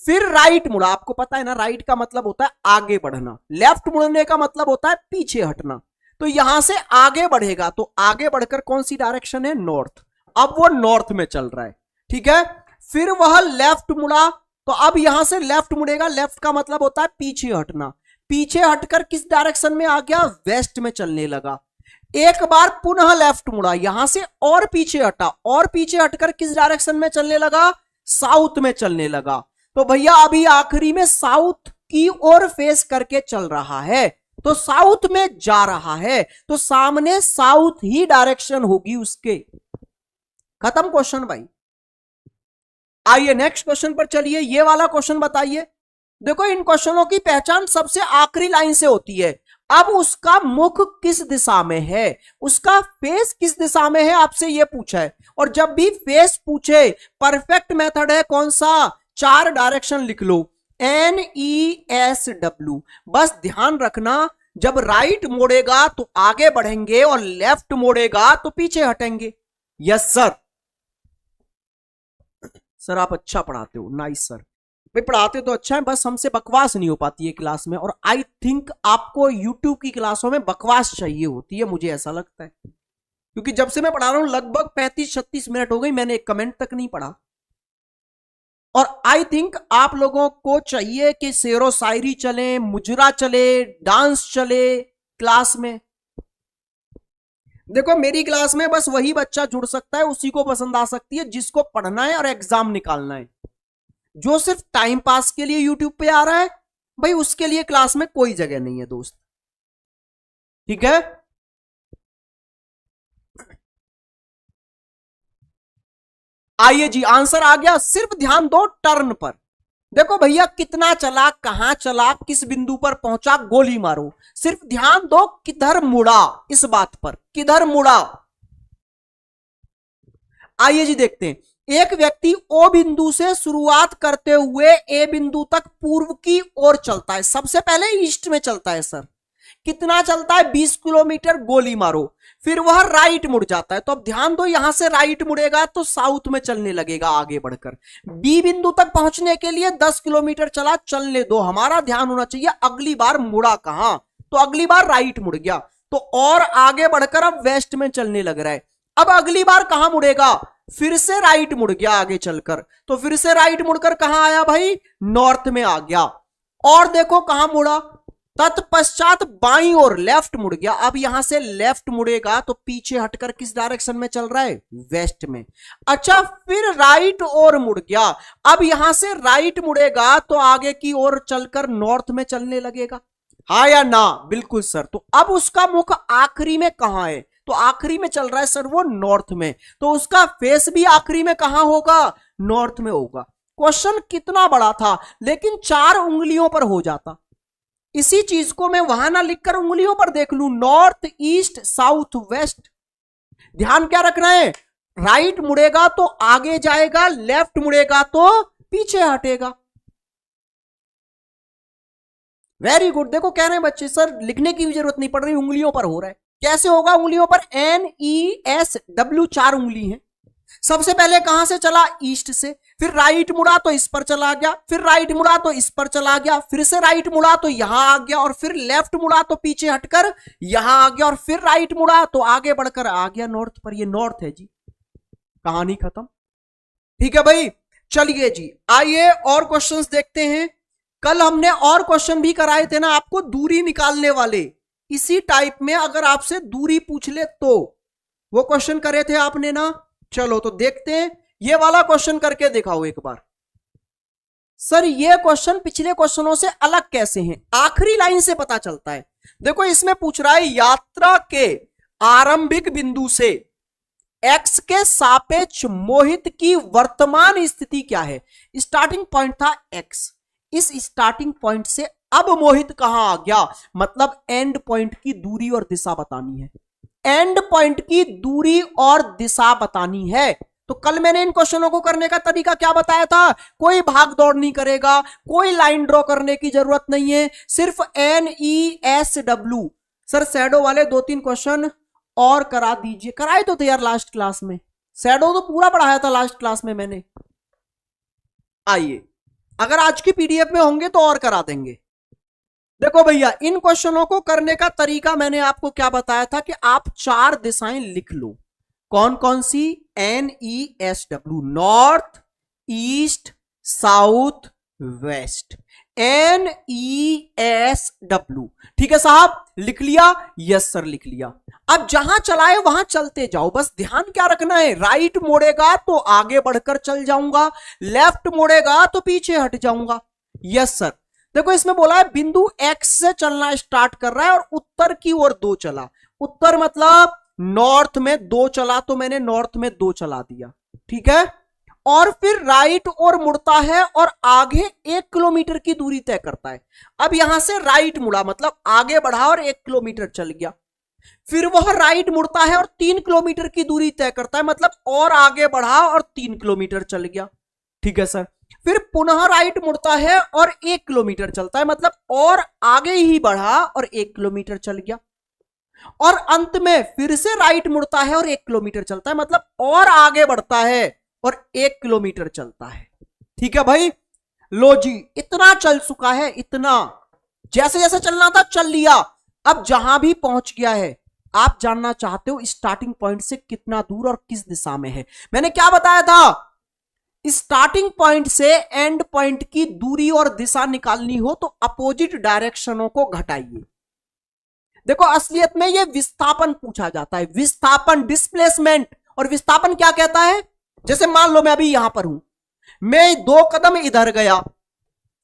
फिर राइट मुड़ा। आपको पता है ना, राइट का मतलब होता है आगे बढ़ना, लेफ्ट मुड़ने का मतलब होता है पीछे हटना। तो यहां से आगे बढ़ेगा, तो आगे बढ़कर कौन सी डायरेक्शन है? नॉर्थ। अब वो नॉर्थ में चल रहा है, ठीक है। फिर वह लेफ्ट मुड़ा, तो अब यहां से लेफ्ट मुड़ेगा, लेफ्ट का मतलब होता है पीछे हटना। पीछे हटकर किस डायरेक्शन में आ गया? वेस्ट में चलने लगा। एक बार पुनः लेफ्ट मुड़ा, यहां से और पीछे हटा, और पीछे हटकर किस डायरेक्शन में चलने लगा? साउथ में चलने लगा। तो भैया अभी आखिरी में साउथ की ओर फेस करके चल रहा है, तो साउथ में जा रहा है, तो सामने साउथ ही डायरेक्शन होगी उसके। खत्म क्वेश्चन भाई। आइए नेक्स्ट क्वेश्चन पर चलिए, ये वाला क्वेश्चन बताइए। देखो, इन क्वेश्चनों की पहचान सबसे आखिरी लाइन से होती है। अब उसका मुख किस दिशा में है, उसका फेस किस दिशा में है, आपसे यह पूछा है। और जब भी फेस पूछे, परफेक्ट मेथड है कौन सा? 4 डायरेक्शन लिख लो, NESW। बस ध्यान रखना, जब राइट मोड़ेगा तो आगे बढ़ेंगे और लेफ्ट मोड़ेगा तो पीछे हटेंगे। Yes sir. सर आप अच्छा पढ़ाते हो, नाइस सर। भाई पढ़ाते तो अच्छा है, बस हमसे बकवास नहीं हो पाती है क्लास में। और आई थिंक आपको यूट्यूब की क्लासों में बकवास चाहिए होती है, मुझे ऐसा लगता है। क्योंकि जब से मैं पढ़ा रहा हूं लगभग 35-36 मिनट हो गई, मैंने एक कमेंट तक नहीं पढ़ा। और आई थिंक आप लोगों को चाहिए कि शेरो शायरी चले, मुजरा चले, डांस चले क्लास में। देखो, मेरी क्लास में बस वही बच्चा जुड़ सकता है, उसी को पसंद आ सकती है जिसको पढ़ना है और एग्जाम निकालना है। जो सिर्फ टाइम पास के लिए यूट्यूब पे आ रहा है, भाई उसके लिए क्लास में कोई जगह नहीं है दोस्त, ठीक है। आइए जी, आंसर आ गया। सिर्फ ध्यान दो टर्न पर। देखो भैया, कितना चला, कहां चला, किस बिंदु पर पहुंचा, गोली मारो। सिर्फ ध्यान दो किधर मुड़ा, इस बात पर, किधर मुड़ा। आइए जी देखते हैं। एक व्यक्ति ओ बिंदु से शुरुआत करते हुए ए बिंदु तक पूर्व की ओर चलता है। सबसे पहले ईस्ट में चलता है सर। कितना चलता है? 20 किलोमीटर, गोली मारो। फिर वह राइट मुड़ जाता है, तो अब ध्यान दो, यहां से राइट मुड़ेगा तो साउथ में चलने लगेगा आगे बढ़कर। बी बिंदु तक पहुंचने के लिए 10 किलोमीटर चला, चलने दो। हमारा ध्यान होना चाहिए अगली बार मुड़ा कहां, तो अगली बार राइट मुड़ गया, तो और आगे बढ़कर अब वेस्ट में चलने लग रहा है। अब अगली बार कहां मुड़ेगा? फिर से राइट मुड़ गया आगे चलकर, तो फिर से राइट मुड़कर कहां आया भाई? नॉर्थ में आ गया। और देखो कहां मुड़ा, तत्पश्चात बाईं ओर लेफ्ट मुड़ गया। अब यहां से लेफ्ट मुड़ेगा तो पीछे हटकर किस डायरेक्शन में चल रहा है? वेस्ट में। अच्छा, फिर राइट ओर मुड़ गया। अब यहां से राइट मुड़ेगा तो आगे की ओर चलकर नॉर्थ में चलने लगेगा। हाँ या ना? बिल्कुल सर। तो अब उसका मुख आखिरी में कहां है? तो आखिरी में चल रहा है सर वो नॉर्थ में, तो उसका फेस भी आखिरी में कहां होगा? नॉर्थ में होगा। क्वेश्चन कितना बड़ा था, लेकिन 4 उंगलियों पर हो जाता। इसी चीज को मैं वहां ना लिखकर उंगलियों पर देख लूं, नॉर्थ, ईस्ट, साउथ, वेस्ट। ध्यान क्या रखना है? राइट मुड़ेगा तो आगे जाएगा, लेफ्ट मुड़ेगा तो पीछे हटेगा। Very good. देखो कह रहे हैं बच्चे, सर लिखने की भी जरूरत नहीं पड़ रही, उंगलियों पर हो रहा है। कैसे होगा उंगलियों पर? NESW 4 उंगली है। सबसे पहले कहां से चला, ईस्ट से, फिर राइट मुड़ा तो इस पर चला गया, फिर राइट मुड़ा तो इस पर चला गया, फिर से राइट मुड़ा तो यहां आ गया, और फिर लेफ्ट मुड़ा तो पीछे हटकर यहां आ गया, और फिर राइट मुड़ा तो आगे बढ़कर आ गया नॉर्थ पर। ये नॉर्थ है जी, कहानी खत्म। ठीक है भाई, चलिए जी, आइए और क्वेश्चंस देखते हैं। कल हमने और क्वेश्चन भी कराए थे ना आपको, दूरी निकालने वाले, इसी टाइप में अगर आपसे दूरी पूछ ले तो वो क्वेश्चन करे थे आपने ना। चलो तो देखते हैं, ये वाला क्वेश्चन करके दिखाओ एक बार। सर ये क्वेश्चन पिछले क्वेश्चनों से अलग कैसे हैं, आखिरी लाइन से पता चलता है। देखो इसमें पूछ रहा है यात्रा के आरंभिक बिंदु से एक्स के सापेक्ष मोहित की वर्तमान स्थिति क्या है। स्टार्टिंग पॉइंट था एक्स, इस स्टार्टिंग पॉइंट से अब मोहित कहां आ गया, मतलब एंड पॉइंट की दूरी और दिशा बतानी है। एंड पॉइंट की दूरी और दिशा बतानी है। तो कल मैंने इन क्वेश्चनों को करने का तरीका क्या बताया था, कोई भाग दौड़ नहीं करेगा, कोई लाइन ड्रॉ करने की जरूरत नहीं है, सिर्फ NESW। सर शैडो वाले 2-3 क्वेश्चन और करा दीजिए, कराए तो थे यार लास्ट क्लास में, शैडो तो पूरा पढ़ाया था लास्ट क्लास में मैंने। आइए, अगर आज की PDF में होंगे तो और करा देंगे। देखो भैया, इन क्वेश्चनों को करने का तरीका मैंने आपको क्या बताया था कि आप 4 दिशाएं लिख लो। कौन कौन सी, NESW, north, east, south, west, NESW। ठीक है साहब, लिख लिया, यस सर लिख लिया। अब जहां चलाए वहां चलते जाओ, बस ध्यान क्या रखना है, राइट मोड़ेगा तो आगे बढ़कर चल जाऊंगा, लेफ्ट मोड़ेगा तो पीछे हट जाऊंगा। Yes sir. देखो इसमें बोला है बिंदु एक्स से चलना स्टार्ट कर रहा है और उत्तर की ओर 2 चला। उत्तर मतलब नॉर्थ में 2 चला, तो मैंने नॉर्थ में 2 चला दिया। ठीक है, और फिर राइट और मुड़ता है और आगे 1 किलोमीटर की दूरी तय करता है। अब यहां से राइट मुड़ा मतलब आगे बढ़ा और 1 किलोमीटर चल गया, फिर वह राइट मुड़ता है और 3 किलोमीटर की दूरी तय करता है, मतलब और आगे बढ़ा और 3 किलोमीटर चल गया। ठीक है सर, फिर पुनः राइट मुड़ता है और 1 किलोमीटर चलता है, मतलब और आगे ही बढ़ा और 1 किलोमीटर चल गया, और अंत में फिर से राइट मुड़ता है और 1 किलोमीटर चलता है, मतलब और आगे बढ़ता है और 1 किलोमीटर चलता है। ठीक है भाई, लो जी, इतना चल चुका है, इतना जैसे जैसे चलना था चल लिया। अब जहां भी पहुंच गया है, आप जानना चाहते हो स्टार्टिंग पॉइंट से कितना दूर और किस दिशा में है। मैंने क्या बताया था, स्टार्टिंग पॉइंट से एंड पॉइंट की दूरी और दिशा निकालनी हो तो अपोजिट डायरेक्शनों को घटाइए। देखो असलियत में यह विस्थापन पूछा जाता है, विस्थापन, डिस्प्लेसमेंट। और विस्थापन क्या कहता है, जैसे मान लो मैं अभी यहां पर हूं, मैं 2 कदम इधर गया,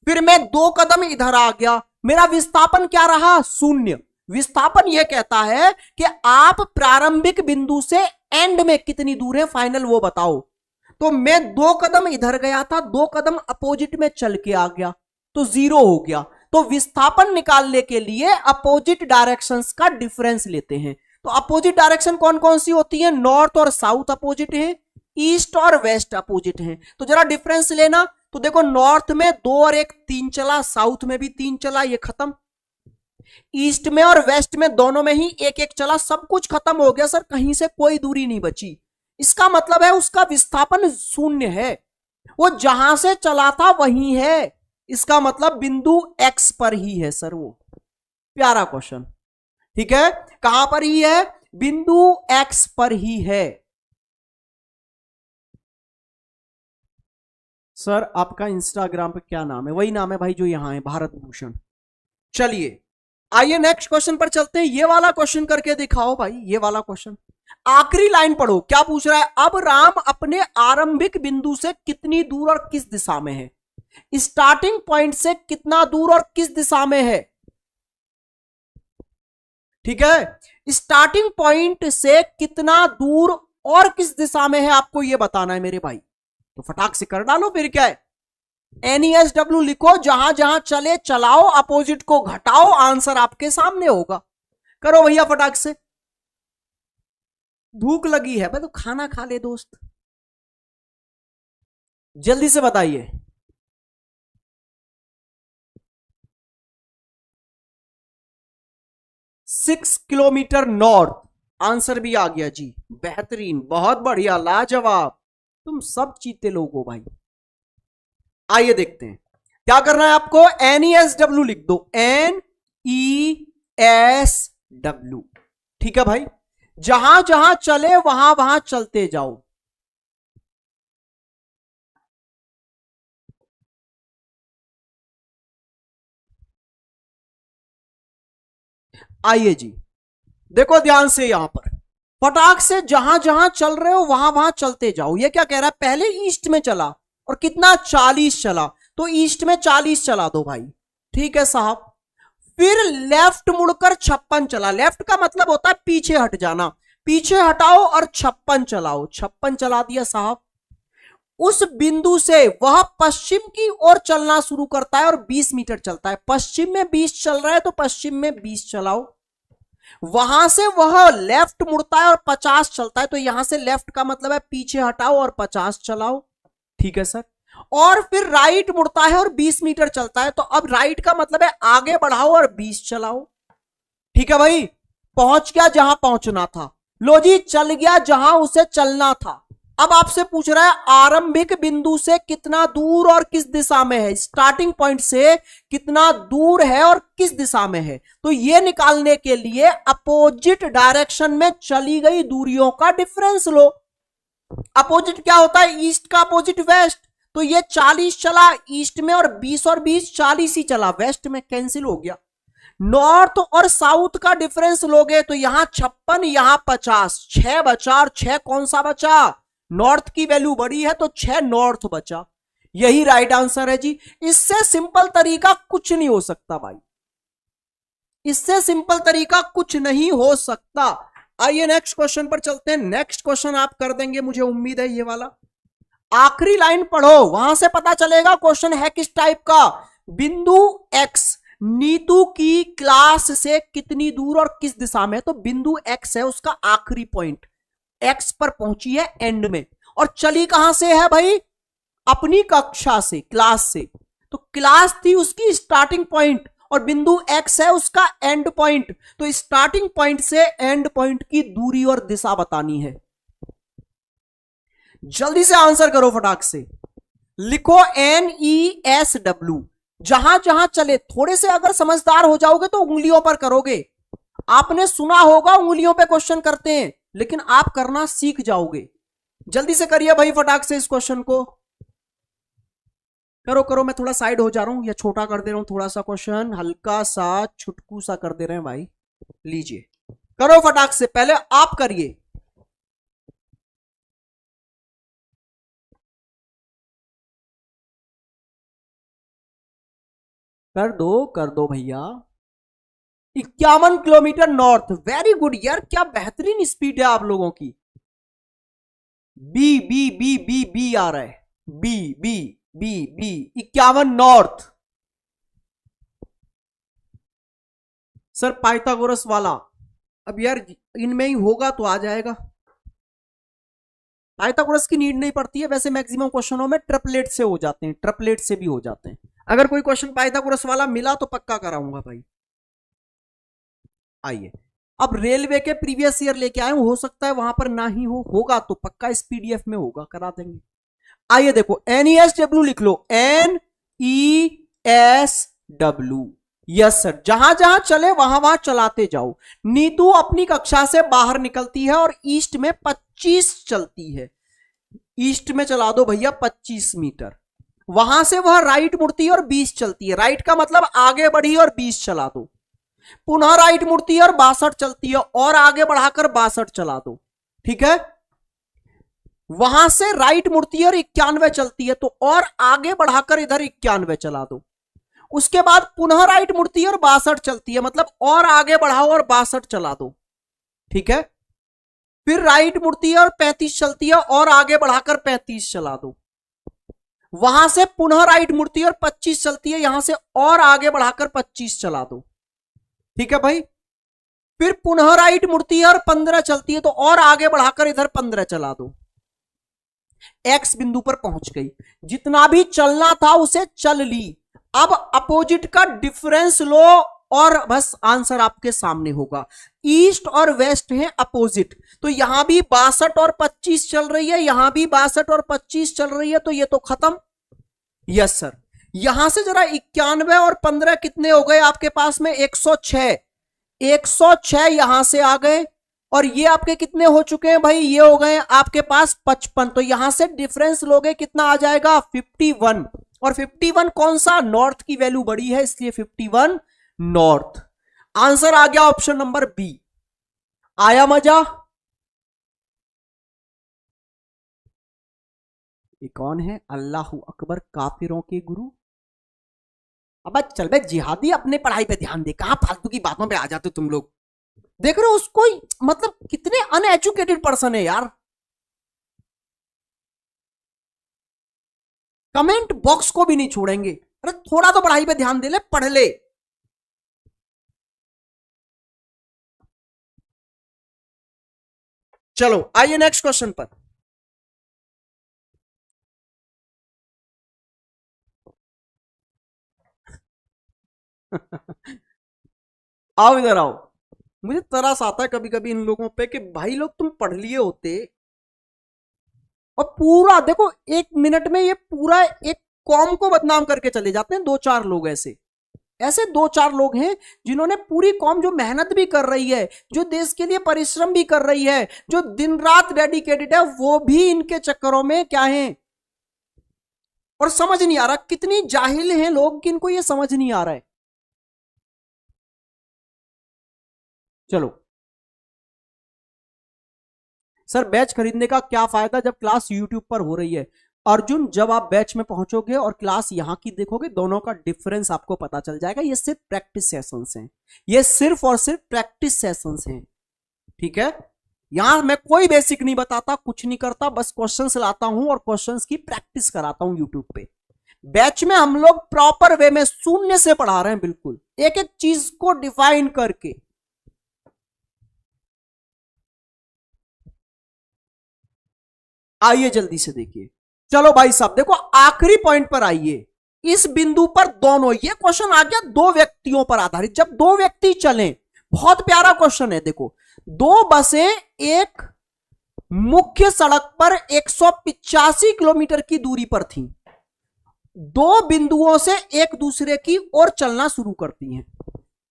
फिर मैं 2 कदम इधर आ गया, मेरा विस्थापन क्या रहा, 0। विस्थापन यह कहता है कि आप प्रारंभिक बिंदु से एंड में कितनी दूर है, फाइनल वो बताओ। तो मैं 2 कदम इधर गया था, 2 कदम अपोजिट में चल के आ गया, तो 0 हो गया। तो विस्थापन निकालने के लिए अपोजिट डायरेक्शंस का डिफरेंस लेते हैं। तो अपोजिट डायरेक्शन कौन कौन सी होती है, नॉर्थ और साउथ अपोजिट है, ईस्ट और वेस्ट अपोजिट है। तो जरा डिफरेंस लेना, तो देखो नॉर्थ में 2 और 1 3 चला, साउथ में भी 3 चला, ये खत्म। ईस्ट में और वेस्ट में दोनों में ही 1-1 चला, सब कुछ खत्म हो गया सर, कहीं से कोई दूरी नहीं बची। इसका मतलब है उसका विस्थापन 0 है, वो जहां से चला था वही है। इसका मतलब बिंदु एक्स पर ही है सर वो। प्यारा क्वेश्चन, ठीक है, कहां पर ही है, बिंदु एक्स पर ही है। सर आपका इंस्टाग्राम पे क्या नाम है, वही नाम है भाई जो यहां है, भारत भूषण। चलिए आइए नेक्स्ट क्वेश्चन पर चलते हैं। ये वाला क्वेश्चन करके दिखाओ भाई, ये वाला क्वेश्चन, आखिरी लाइन पढ़ो क्या पूछ रहा है। अब राम अपने आरंभिक बिंदु से कितनी दूर और किस दिशा में है, स्टार्टिंग पॉइंट से कितना दूर और किस दिशा में है। ठीक है, स्टार्टिंग पॉइंट से कितना दूर और किस दिशा में है आपको यह बताना है मेरे भाई। तो फटाक से कर डालो, फिर क्या है, NESW लिखो, जहां जहां चले चलाओ, अपोजिट को घटाओ, आंसर आपके सामने होगा। करो भैया फटाक से, भूख लगी है भाई तो खाना खा ले दोस्त, जल्दी से बताइए। 6 किलोमीटर नॉर्थ, आंसर भी आ गया जी, बेहतरीन, बहुत बढ़िया, लाजवाब। तुम सब चीते लोग हो भाई। आइए देखते हैं क्या करना है आपको। NESW लिख दो, NESW। ठीक है भाई, जहां जहां चले वहां वहां चलते जाओ। आइए जी, देखो ध्यान से, यहां पर फटाक से जहां जहां चल रहे हो वहां वहां चलते जाओ। ये क्या कह रहा है, पहले ईस्ट में चला और कितना 40 चला, तो ईस्ट में 40 चला दो भाई। ठीक है साहब, फिर लेफ्ट मुड़कर 56 चला। लेफ्ट का मतलब होता है पीछे हट जाना, पीछे हटाओ और 56 चलाओ। 56 चला दिया साहब। उस बिंदु से वह पश्चिम की ओर चलना शुरू करता है और 20 मीटर चलता है। पश्चिम में 20 चल रहा है तो पश्चिम में 20 चलाओ। वहां से वह लेफ्ट मुड़ता है और 50 चलता है, तो यहां से लेफ्ट का मतलब है पीछे हटाओ और 50 चलाओ। ठीक है सर। और फिर राइट मुड़ता है और 20 मीटर चलता है, तो अब राइट का मतलब है आगे बढ़ाओ और 20 चलाओ। ठीक है भाई, पहुंच गया जहां पहुंचना था। लो जी, चल गया जहां उसे चलना था। अब आपसे पूछ रहा है आरंभिक बिंदु से कितना दूर और किस दिशा में है, स्टार्टिंग पॉइंट से कितना दूर है और किस दिशा में है। तो ये निकालने के लिए अपोजिट डायरेक्शन में चली गई दूरियों का डिफरेंस लो। अपोजिट क्या होता है, ईस्ट का अपोजिट वेस्ट। तो ये 40 चला ईस्ट में और 20 और 20 40 ही चला वेस्ट में, कैंसिल हो गया। नॉर्थ और साउथ का डिफरेंस लोगे तो यहां 56 यहां 50, 6 बचा और 6 कौन सा बचा, नॉर्थ की वैल्यू बड़ी है तो 6 नॉर्थ बचा। यही राइट आंसर है जी। इससे सिंपल तरीका कुछ नहीं हो सकता भाई, इससे सिंपल तरीका कुछ नहीं हो सकता। आइए नेक्स्ट क्वेश्चन पर चलते हैं। नेक्स्ट क्वेश्चन आप कर देंगे मुझे उम्मीद है, ये वाला आखिरी लाइन पढ़ो, वहां से पता चलेगा क्वेश्चन है किस टाइप का। बिंदु एक्स नीतू की क्लास से कितनी दूर और किस दिशा में, तो बिंदु एक्स है उसका आखिरी पॉइंट, एक्स पर पहुंची है एंड में, और चली कहां से है भाई, अपनी कक्षा से, क्लास से। तो क्लास थी उसकी स्टार्टिंग पॉइंट और बिंदु एक्स है उसका एंड पॉइंट। तो स्टार्टिंग पॉइंट से एंड पॉइंट की दूरी और दिशा बतानी है। जल्दी से आंसर करो फटाक से, लिखो NESW। जहां जहां चले, थोड़े से अगर समझदार हो जाओगे तो उंगलियों पर करोगे। आपने सुना होगा उंगलियों पे क्वेश्चन करते हैं, लेकिन आप करना सीख जाओगे। जल्दी से करिए भाई फटाक से इस क्वेश्चन को, करो करो। मैं थोड़ा साइड हो जा रहा हूं या छोटा कर दे रहा हूं, थोड़ा सा क्वेश्चन हल्का सा छुटकू सा कर दे रहे हैं भाई। लीजिए करो फटाक से, पहले आप करिए। कर दो भैया। 51 किलोमीटर नॉर्थ, वेरी गुड यार, क्या बेहतरीन स्पीड है आप लोगों की। B B B B B आ रहा है, B B B B 51 north. Sir Pythagoras वाला, अब यार इनमें ही होगा तो आ जाएगा। पाइथागोरस की नीड नहीं पड़ती है वैसे, मैक्सिमम क्वेश्चनों में ट्रिपलेट से हो जाते हैं, ट्रिपलेट से भी हो जाते हैं। अगर कोई क्वेश्चन पाइथागोरस वाला मिला तो पक्का कराऊंगा भाई। आइए, अब रेलवे के प्रीवियस ईयर लेके आए, हो सकता है वहां पर ना ही हो, होगा तो पक्का इस पीडीएफ में होगा, करा देंगे। आइए देखो, NESW लिख लो, NESW। यस सर, जहां जहां चले वहां वहां चलाते जाओ। नीतू अपनी कक्षा से बाहर निकलती है और ईस्ट में 25 चलती है। ईस्ट में चला दो भैया 25 मीटर। वहां से वह राइट मुड़ती है और 20 चलती है। राइट का मतलब आगे बढ़ी और 20 चला दो। पुनः राइट मुड़ती है और 62 चलती है, और आगे बढ़ाकर 62 चला दो। ठीक है, वहां से राइट मुड़ती है और 91 चलती है, तो और आगे बढ़ाकर इधर 91 चला दो। उसके बाद पुनः राइट मुड़ती है और 62 चलती है, मतलब और आगे बढ़ाओ और 62 चला दो। ठीक है, फिर राइट मुड़ती है और 35 चलती है, और आगे बढ़ाकर 35 चला दो। वहां से पुनः राइट मुड़ती है और 25 चलती है, यहां से और आगे बढ़ाकर 25 चला दो। ठीक है भाई, फिर पुनः राइट मुड़ती है और 15 चलती है, तो और आगे बढ़ाकर इधर 15 चला दो। एक्स बिंदु पर पहुंच गई, जितना भी चलना था उसे चल ली। अब अपोजिट का डिफरेंस लो और बस आंसर आपके सामने होगा। ईस्ट और वेस्ट है अपोजिट, तो यहां भी 62 और 25 चल रही है, यहां भी 62 और 25 चल रही है, तो ये तो खत्म। Yes sir. यहां से जरा 91 और 15 कितने हो गए आपके पास में? 106। 106 यहां से आ गए, और ये आपके कितने हो चुके हैं भाई? ये हो गए आपके पास 55। तो यहां से डिफरेंस लोगे कितना आ जाएगा? 51। और 51 कौन सा? नॉर्थ की वैल्यू बड़ी है, इसलिए 51 नॉर्थ। आंसर आ गया ऑप्शन नंबर बी। आया मजा? ये कौन है? अल्लाह अकबर काफिरों के गुरु। अब चल बे जिहादी, अपने पढ़ाई पे ध्यान दे, कहां फालतू की बातों पे आ जाते तुम लोग। देख रहे हो उसको? मतलब कितने अनएजुकेटेड पर्सन है यार। कमेंट बॉक्स को भी नहीं छोड़ेंगे। अरे थोड़ा तो पढ़ाई पे ध्यान दे ले, पढ़ ले। चलो आइए नेक्स्ट क्वेश्चन पर। आओ इधर आओ। मुझे तरस आता है कभी कभी इन लोगों पे कि भाई लोग तुम पढ़ लिए होते, और पूरा देखो 1 मिनट में ये पूरा एक कॉम को बदनाम करके चले जाते हैं। 2-4 लोग ऐसे ऐसे 2-4 लोग हैं जिन्होंने पूरी कॉम जो मेहनत भी कर रही है, जो देश के लिए परिश्रम भी कर रही है, जो दिन रात डेडिकेटेड है, वो भी इनके चक्करों में क्या है। और समझ नहीं आ रहा कितनी जाहिल हैं लोग कि इनको ये समझ नहीं आ रहा है। चलो सर, बैच खरीदने का क्या फायदा जब क्लास यूट्यूब पर हो रही है? अर्जुन, जब आप बैच में पहुंचोगे और क्लास यहां की देखोगे, दोनों का डिफरेंस आपको पता चल जाएगा। ये सिर्फ प्रैक्टिस सेशंस हैं, ये सिर्फ और सिर्फ प्रैक्टिस सेशंस हैं, ठीक है। यहां मैं कोई बेसिक नहीं बताता, कुछ नहीं करता, बस क्वेश्चंस लाता हूं और क्वेश्चंस की प्रैक्टिस कराता हूं यूट्यूब पे। बैच में हम लोग प्रॉपर वे में शून्य से पढ़ा रहे हैं, बिल्कुल एक एक चीज को डिफाइन करके। आइए जल्दी से देखिए। चलो भाई साहब देखो, आखिरी पॉइंट पर आइए। इस बिंदु पर दोनों, ये क्वेश्चन आ गया दो व्यक्तियों पर आधारित। जब दो व्यक्ति चलें, बहुत प्यारा क्वेश्चन है। देखो, दो बसें एक मुख्य सड़क पर 185 किलोमीटर की दूरी पर थीं। दो बिंदुओं से एक दूसरे की ओर चलना शुरू करती हैं।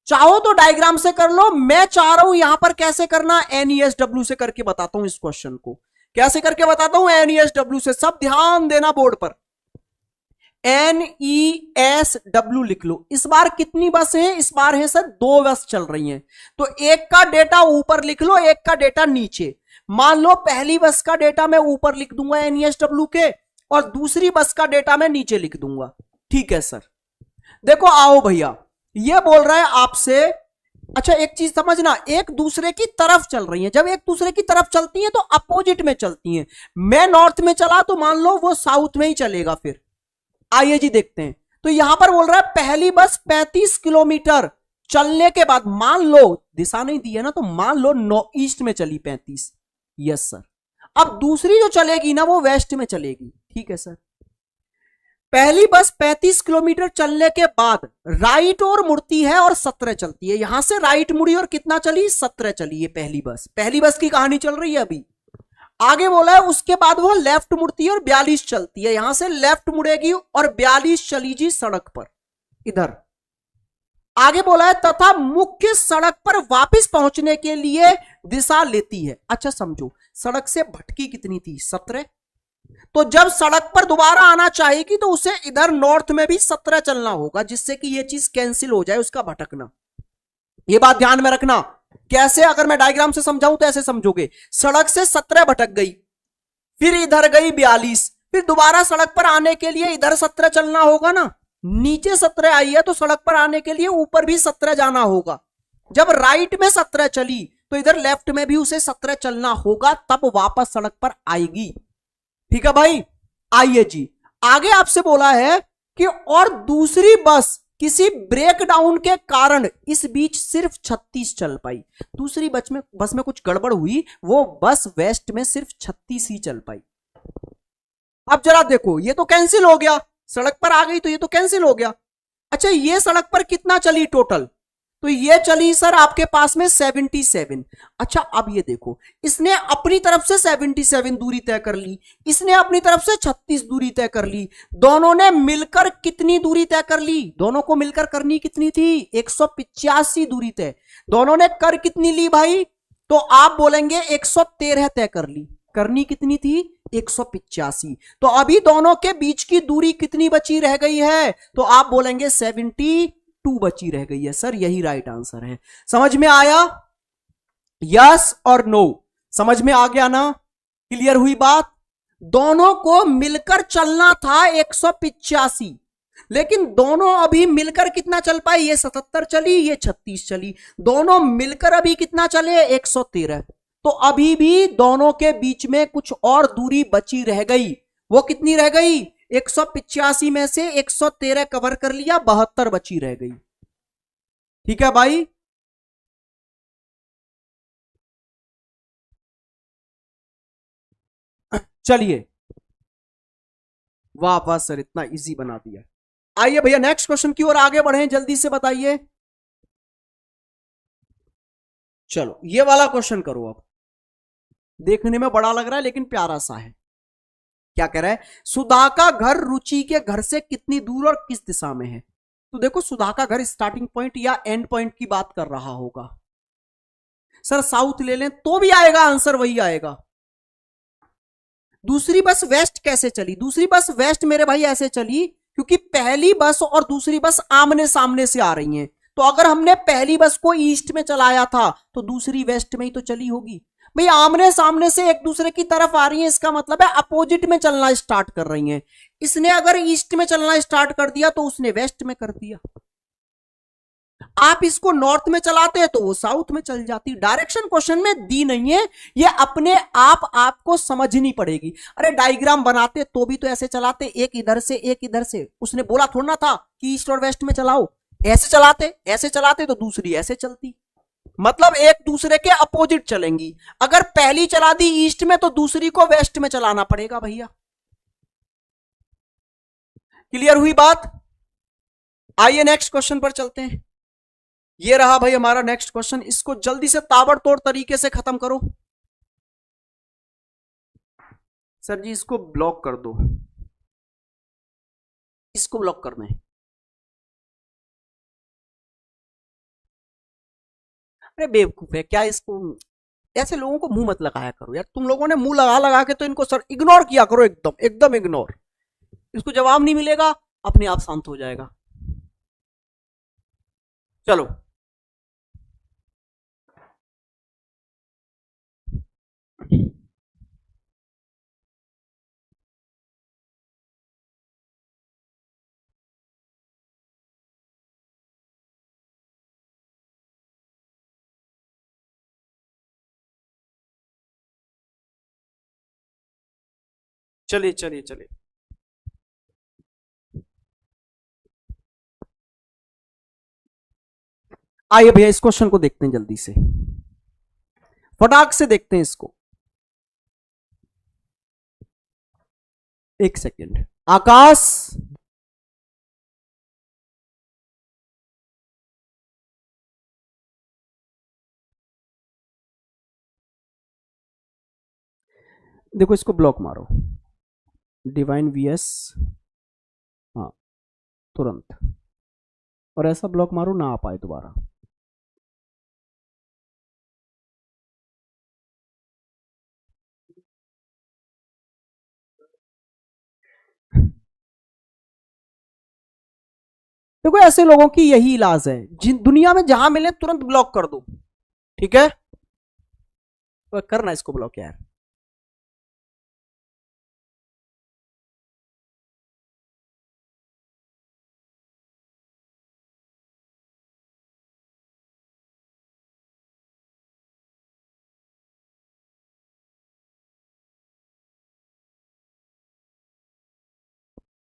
चाहो तो डायग्राम से कर लो, मैं चाह रहा हूं यहां पर कैसे करना, NESW से करके बताता हूं। इस क्वेश्चन को कैसे करके बताता हूं, NESW से। सब ध्यान देना बोर्ड पर, NESW लिख लो। इस बार कितनी बस है? इस बार है सर 2 बस चल रही हैं, तो एक का डेटा ऊपर लिख लो, एक का डेटा नीचे। मान लो पहली बस का डेटा मैं ऊपर लिख दूंगा NESW के, और दूसरी बस का डेटा मैं नीचे लिख दूंगा, ठीक है सर। देखो आओ भैया, ये बोल रहा है आपसे। अच्छा एक चीज समझना, एक दूसरे की तरफ चल रही हैं। जब एक दूसरे की तरफ चलती हैं तो अपोजिट में चलती हैं। मैं नॉर्थ में चला तो मान लो वो साउथ में ही चलेगा फिर। आइए जी देखते हैं। तो यहां पर बोल रहा है पहली बस 35 किलोमीटर चलने के बाद, मान लो दिशा नहीं दी है ना, तो मान लो नॉर्थ ईस्ट में चली 35। Yes sir. अब दूसरी जो चलेगी ना वो वेस्ट में चलेगी, ठीक है सर। पहली बस 35 किलोमीटर चलने के बाद राइट और मुड़ती है और 17 चलती है। यहां से राइट मुड़ी और कितना चली? 17 चली है पहली बस। पहली बस की कहानी चल रही है अभी। आगे बोला है उसके बाद वो लेफ्ट मुड़ती है और 42 चलती है। यहां से लेफ्ट मुड़ेगी और 42 चली जी सड़क पर इधर। आगे बोला है तथा मुख्य सड़क पर वापस पहुंचने के लिए दिशा लेती है। अच्छा समझो, सड़क से भटकी कितनी थी? 17। तो जब सड़क पर दोबारा आना चाहेगी तो उसे इधर नॉर्थ में भी 17 चलना होगा, जिससे कि यह चीज कैंसिल हो जाए, उसका भटकना। यह बात ध्यान में रखना। कैसे? अगर मैं डायग्राम से समझाऊं तो ऐसे समझोगे। सड़क से 17 भटक गई, फिर इधर गई 42, फिर दोबारा सड़क पर आने के लिए इधर 17 चलना होगा ना। नीचे 17 आई है तो सड़क पर आने के लिए ऊपर भी 17 जाना होगा। जब राइट में 17 चली तो इधर लेफ्ट में भी उसे 17 चलना होगा, तब वापस सड़क पर आएगी, ठीक है भाई। आइए जी, आगे आपसे बोला है कि और दूसरी बस किसी ब्रेकडाउन के कारण इस बीच सिर्फ 36 चल पाई। दूसरी बस में कुछ गड़बड़ हुई, वो बस वेस्ट में सिर्फ 36 ही चल पाई। अब जरा देखो, ये तो कैंसिल हो गया, सड़क पर आ गई तो ये तो कैंसिल हो गया। अच्छा ये सड़क पर कितना चली टोटल? तो ये चली सर आपके पास में 77। अच्छा अब ये देखो, इसने अपनी तरफ से 77 दूरी तय कर ली, इसने अपनी तरफ से 36 दूरी तय कर ली, दोनों ने मिलकर कितनी दूरी तय कर ली? दोनों को मिलकर करनी कितनी थी? 185 दूरी तय। दोनों ने कर कितनी ली भाई? तो आप बोलेंगे 113 तय कर ली। करनी कितनी थी? 185। तो अभी दोनों के बीच की दूरी कितनी बची रह गई है? तो आप बोलेंगे 72 बची रह गई है। सर यही राइट आंसर है। समझ में आया? यस और नो? समझ में आ गया ना? क्लियर हुई बात? दोनों को मिलकर चलना था 185, लेकिन दोनों अभी मिलकर कितना चल पाए? ये 77 चली, ये 36 चली, दोनों मिलकर अभी कितना चले? 113। तो अभी भी दोनों के बीच में कुछ और दूरी बची रह गई। वो कितनी रह गई? 185 में से 113 कवर कर लिया, 72 बची रह गई। ठीक है भाई? चलिए, वाह वाह सर, इतना इजी बना दिया। आइए भैया नेक्स्ट क्वेश्चन की ओर आगे बढ़े, जल्दी से बताइए। चलो ये वाला क्वेश्चन करो। अब देखने में बड़ा लग रहा है लेकिन प्यारा सा है। क्या कह रहा है? सुधा का घर रुचि के घर से कितनी दूर और किस दिशा में है? तो देखो, सुधा का घर स्टार्टिंग पॉइंट या एंड पॉइंट की बात कर रहा होगा। सर साउथ ले लें तो भी आएगा, आंसर वही आएगा। दूसरी बस वेस्ट कैसे चली? दूसरी बस वेस्ट मेरे भाई ऐसे चली क्योंकि पहली बस और दूसरी बस आमने सामने से आ रही हैं। तो अगर हमने पहली बस को ईस्ट में चलाया था तो दूसरी वेस्ट में ही तो चली होगी। भाई आमने सामने से एक दूसरे की तरफ आ रही है, इसका मतलब है अपोजिट में चलना स्टार्ट कर रही हैं। इसने अगर ईस्ट में चलना स्टार्ट कर दिया तो उसने वेस्ट में कर दिया। आप इसको नॉर्थ में चलाते हैं तो वो साउथ में चल जाती। डायरेक्शन क्वेश्चन में दी नहीं है, ये अपने आप आपको समझनी पड़ेगी। अरे डायग्राम बनाते तो भी तो ऐसे चलाते, एक इधर से एक इधर से। उसने बोला थोड़ा ना था कि ईस्ट और वेस्ट में चलाओ, ऐसे चलाते, ऐसे चलाते तो दूसरी ऐसे चलती। मतलब एक दूसरे के अपोजिट चलेंगी। अगर पहली चला दी ईस्ट में तो दूसरी को वेस्ट में चलाना पड़ेगा भैया। क्लियर हुई बात? आइए नेक्स्ट क्वेश्चन पर चलते हैं। ये रहा भाई हमारा नेक्स्ट क्वेश्चन। इसको जल्दी से ताबड़तोड़ तरीके से खत्म करो। सर जी इसको ब्लॉक कर दो, इसको ब्लॉक करना है। अरे बेवकूफ है क्या? इसको ऐसे लोगों को मुंह मत लगाया करो यार। तुम लोगों ने मुंह लगा लगा के तो इनको सर इग्नोर किया करो, एकदम एकदम इग्नोर। इसको जवाब नहीं मिलेगा, अपने आप शांत हो जाएगा। चलो चलिए चलिए चलिए, आइए भैया इस क्वेश्चन को देखते हैं जल्दी से, फटाक से देखते हैं इसको। एक सेकेंड। आकाश, देखो इसको ब्लॉक मारो, डिवाइन वीएस, हाँ तुरंत। और ऐसा ब्लॉक मारो ना आ पाए दोबारा। देखो ऐसे लोगों की यही इलाज है, जिन दुनिया में जहां मिले तुरंत ब्लॉक कर दो। ठीक है, तो करना इसको ब्लॉक यार।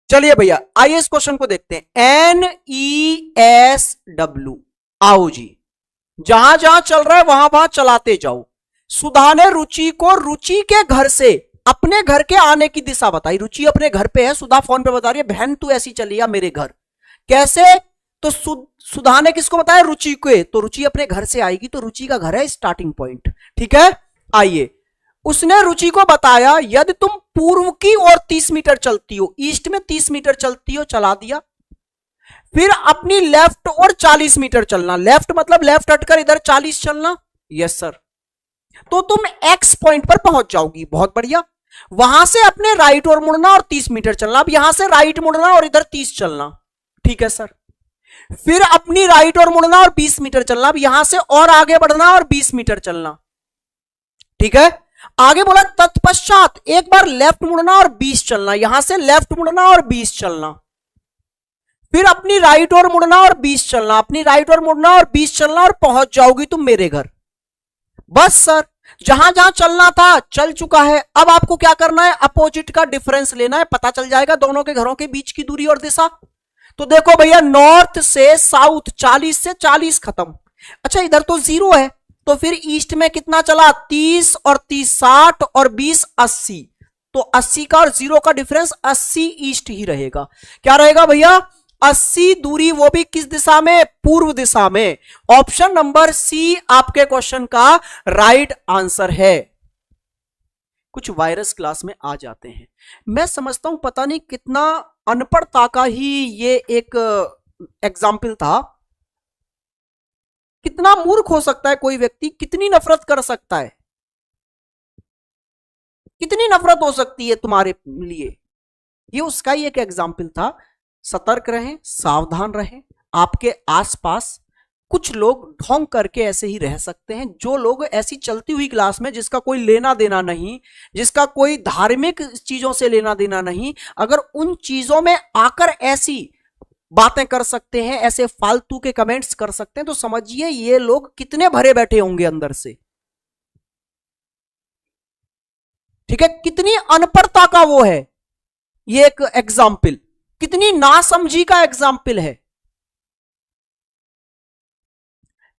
चलिए भैया आइए इस क्वेश्चन को देखते हैं। NESW, आओ जी, जहां जहां चल रहा है वहां वहां चलाते जाओ। सुधा ने रुचि को रुचि के घर से अपने घर के आने की दिशा बताई। रुचि अपने घर पे है, सुधा फोन पे बता रही है बहन तू ऐसी चली आ मेरे घर। कैसे? तो सुधा ने किसको बताया? रुचि को। तो रुचि अपने घर से आएगी, तो रुचि का घर है स्टार्टिंग पॉइंट, ठीक है। आइए, उसने रुचि को बताया यदि तुम पूर्व की ओर 30 मीटर चलती हो, ईस्ट में 30 मीटर चलती हो, चला दिया। फिर अपनी लेफ्ट और 40 मीटर चलना, लेफ्ट मतलब लेफ्ट हटकर इधर 40 चलना, यस सर। तो तुम एक्स पॉइंट पर पहुंच जाओगी, बहुत बढ़िया। वहां से अपने राइट और मुड़ना और 30 मीटर चलना। अब यहां से राइट मुड़ना और इधर 30 चलना, ठीक है सर। फिर अपनी राइट और मुड़ना और 20 मीटर चलना। अब यहां से और आगे बढ़ना और 20 मीटर चलना, ठीक है। आगे बोला तत्पश्चात एक बार लेफ्ट मुड़ना और 20 चलना, यहां से लेफ्ट मुड़ना और 20 चलना। फिर अपनी राइट और मुड़ना और 20 चलना, अपनी राइट और मुड़ना और 20 चलना, और पहुंच जाओगी तुम मेरे घर। बस सर, जहां जहां चलना था चल चुका है। अब आपको क्या करना है? अपोजिट का डिफरेंस लेना है, पता चल जाएगा दोनों के घरों के बीच की दूरी और दिशा। तो देखो भैया, नॉर्थ से साउथ 40 से 40 खत्म। अच्छा, इधर तो 0 है, तो फिर ईस्ट में कितना चला? 30 और 30 60 और 20 80। तो 80 का और 0 का डिफरेंस 80 ईस्ट ही रहेगा। क्या रहेगा भैया? 80 दूरी, वो भी किस दिशा में? पूर्व दिशा में। ऑप्शन नंबर सी आपके क्वेश्चन का राइट आंसर है। कुछ वायरस क्लास में आ जाते हैं, मैं समझता हूं पता नहीं कितना अनपढ़ता का ही ये एक एग्जाम्पल था। कितना मूर्ख हो सकता है कोई व्यक्ति, कितनी नफरत कर सकता है, कितनी नफरत हो सकती है तुम्हारे लिए। ये उसका ही एक एग्जाम्पल था। सतर्क रहें, सावधान रहें। आपके आसपास कुछ लोग ढोंग करके ऐसे ही रह सकते हैं, जो लोग ऐसी चलती हुई क्लास में जिसका कोई लेना देना नहीं, जिसका कोई धार्मिक चीजों से लेना देना नहीं, अगर उन चीजों में आकर ऐसी बातें कर सकते हैं, ऐसे फालतू के कमेंट्स कर सकते हैं, तो समझिए ये लोग कितने भरे बैठे होंगे अंदर से, ठीक है। कितनी अनपढ़ता का वो है ये एक एग्जाम्पल, कितनी नासमझी का एग्जाम्पल है।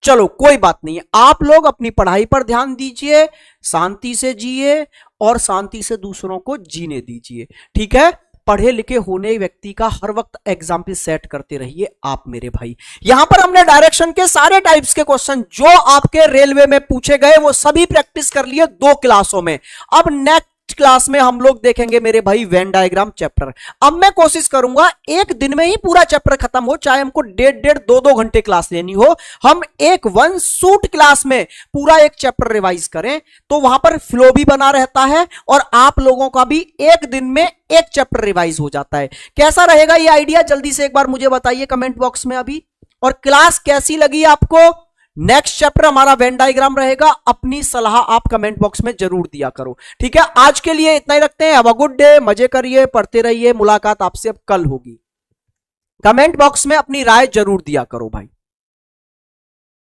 चलो कोई बात नहीं है, आप लोग अपनी पढ़ाई पर ध्यान दीजिए, शांति से जिए और शांति से दूसरों को जीने दीजिए, ठीक है। पढ़े लिखे होने व्यक्ति का हर वक्त एग्जाम्पल सेट करते रहिए आप मेरे भाई। यहां पर हमने डायरेक्शन के सारे टाइप्स के क्वेश्चन जो आपके रेलवे में पूछे गए वो सभी प्रैक्टिस कर लिए 2 क्लासों में। अब नेक्स्ट क्लास में हम लोग देखेंगे मेरे भाई वेन डायग्राम चैप्टर। अब मैं कोशिश करूंगा एक दिन में ही पूरा चैप्टर खत्म हो, चाहे हमको 1.5 2 घंटे क्लास लेनी हो, हम एक 1 शूट क्लास में पूरा एक चैप्टर रिवाइज करें, तो वहां पर फ्लो भी बना रहता है और आप लोगों का भी एक दिन में एक चैप्टर रिवाइज हो जाता है। कैसा रहेगा ये आइडिया? जल्दी से एक बार मुझे बताइए कमेंट बॉक्स में अभी। और क्लास कैसी लगी आपको? नेक्स्ट चैप्टर हमारा वेन डायग्राम रहेगा, अपनी सलाह आप कमेंट बॉक्स में जरूर दिया करो, ठीक है। आज के लिए इतना ही रखते हैं। हैव अ गुड डे, मजे करिए, पढ़ते रहिए। मुलाकात आपसे अब कल होगी। कमेंट बॉक्स में अपनी राय जरूर दिया करो भाई।